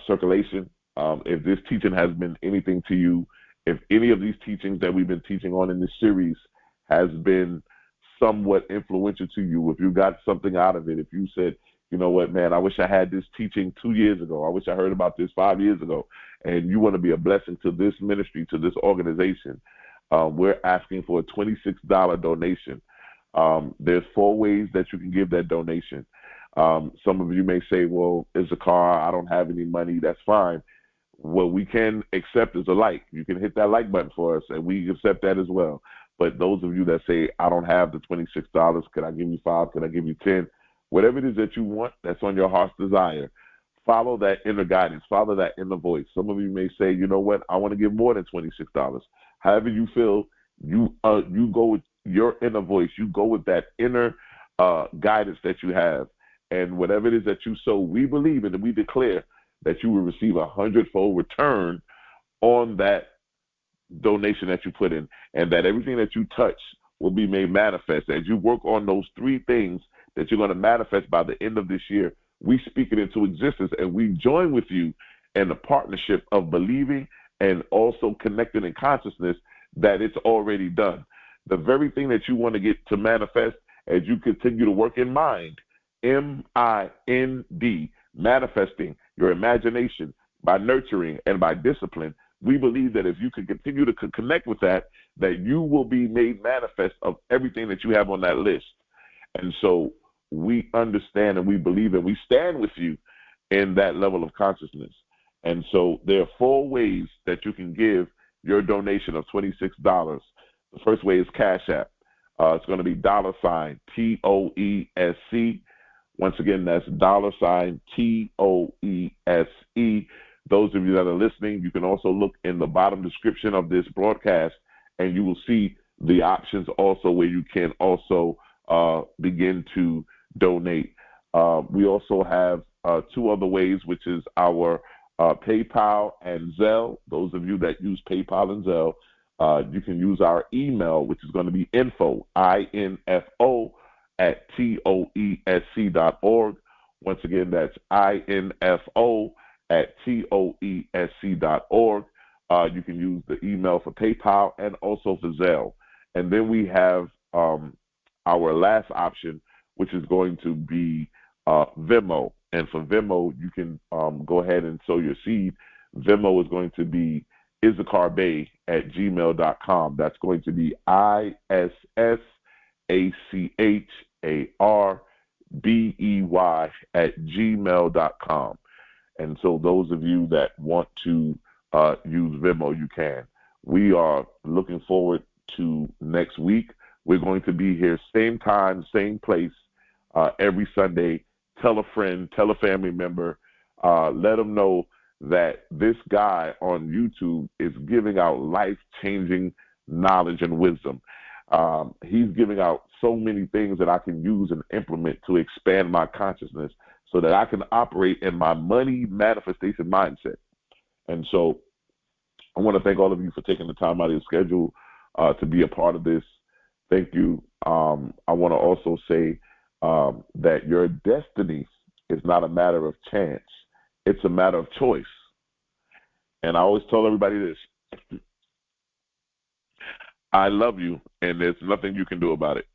circulation. If this teaching has been anything to you, if any of these teachings that we've been teaching on in this series has been somewhat influential to you, if you got something out of it, if you said, you know what, man, I wish I had this teaching 2 years ago, I wish I heard about this 5 years ago, and you want to be a blessing to this ministry, to this organization, we're asking for a $26 donation. There's 4 ways that you can give that donation. Some of you may say, well, Issachar, I don't have any money. That's fine. What we can accept is a like. You can hit that like button for us, and we accept that as well. But those of you that say, I don't have the $26, can I give you 5? Can I give you 10? Whatever it is that you want, that's on your heart's desire. Follow that inner guidance. Follow that inner voice. Some of you may say, you know what, I want to give more than $26. However you feel, you go with your inner voice. You go with that inner guidance that you have. And whatever it is that you sow, we believe in and we declare that you will receive 100-fold return on that donation that you put in, and that everything that you touch will be made manifest. As you work on those 3 things that you're going to manifest by the end of this year, we speak it into existence, and we join with you in the partnership of believing and also connecting in consciousness that it's already done. The very thing that you want to get to manifest as you continue to work in mind, M-I-N-D, manifesting your imagination by nurturing and by discipline, we believe that if you can continue to connect with that, that you will be made manifest of everything that you have on that list. And so we understand and we believe and we stand with you in that level of consciousness. And so there are 4 ways that you can give your donation of $26. The first way is Cash App. It's going to be $TOESC. Once again, that's $TOESC. Those of you that are listening, you can also look in the bottom description of this broadcast, and you will see the options also where you can also begin to donate. We also have 2 other ways, which is our PayPal and ZELLE. Those of you that use PayPal and ZELLE, you can use our email, which is going to be info, I-N-F-O, at TOESC.org. Once again, that's INFO at TOESC.org. You can use the email for PayPal and also for ZELLE. And then we have our last option, which is going to be VENMO. And for VENMO, you can go ahead and sow your seed. VENMO is going to be issacharbey at gmail.com. That's going to be ISSACHARBEY at gmail.com. And so those of you that want to use VENMO, you can. We are looking forward to next week. We're going to be here same time, same place, every Sunday. Tell a friend, tell a family member, let them know that this guy on YouTube is giving out life-changing knowledge and wisdom. He's giving out so many things that I can use and implement to expand my consciousness so that I can operate in my money manifestation mindset. And so I want to thank all of you for taking the time out of your schedule to be a part of this. Thank you. I want to also say that your destiny is not a matter of chance. It's a matter of choice. And I always tell everybody this: I love you, and there's nothing you can do about it.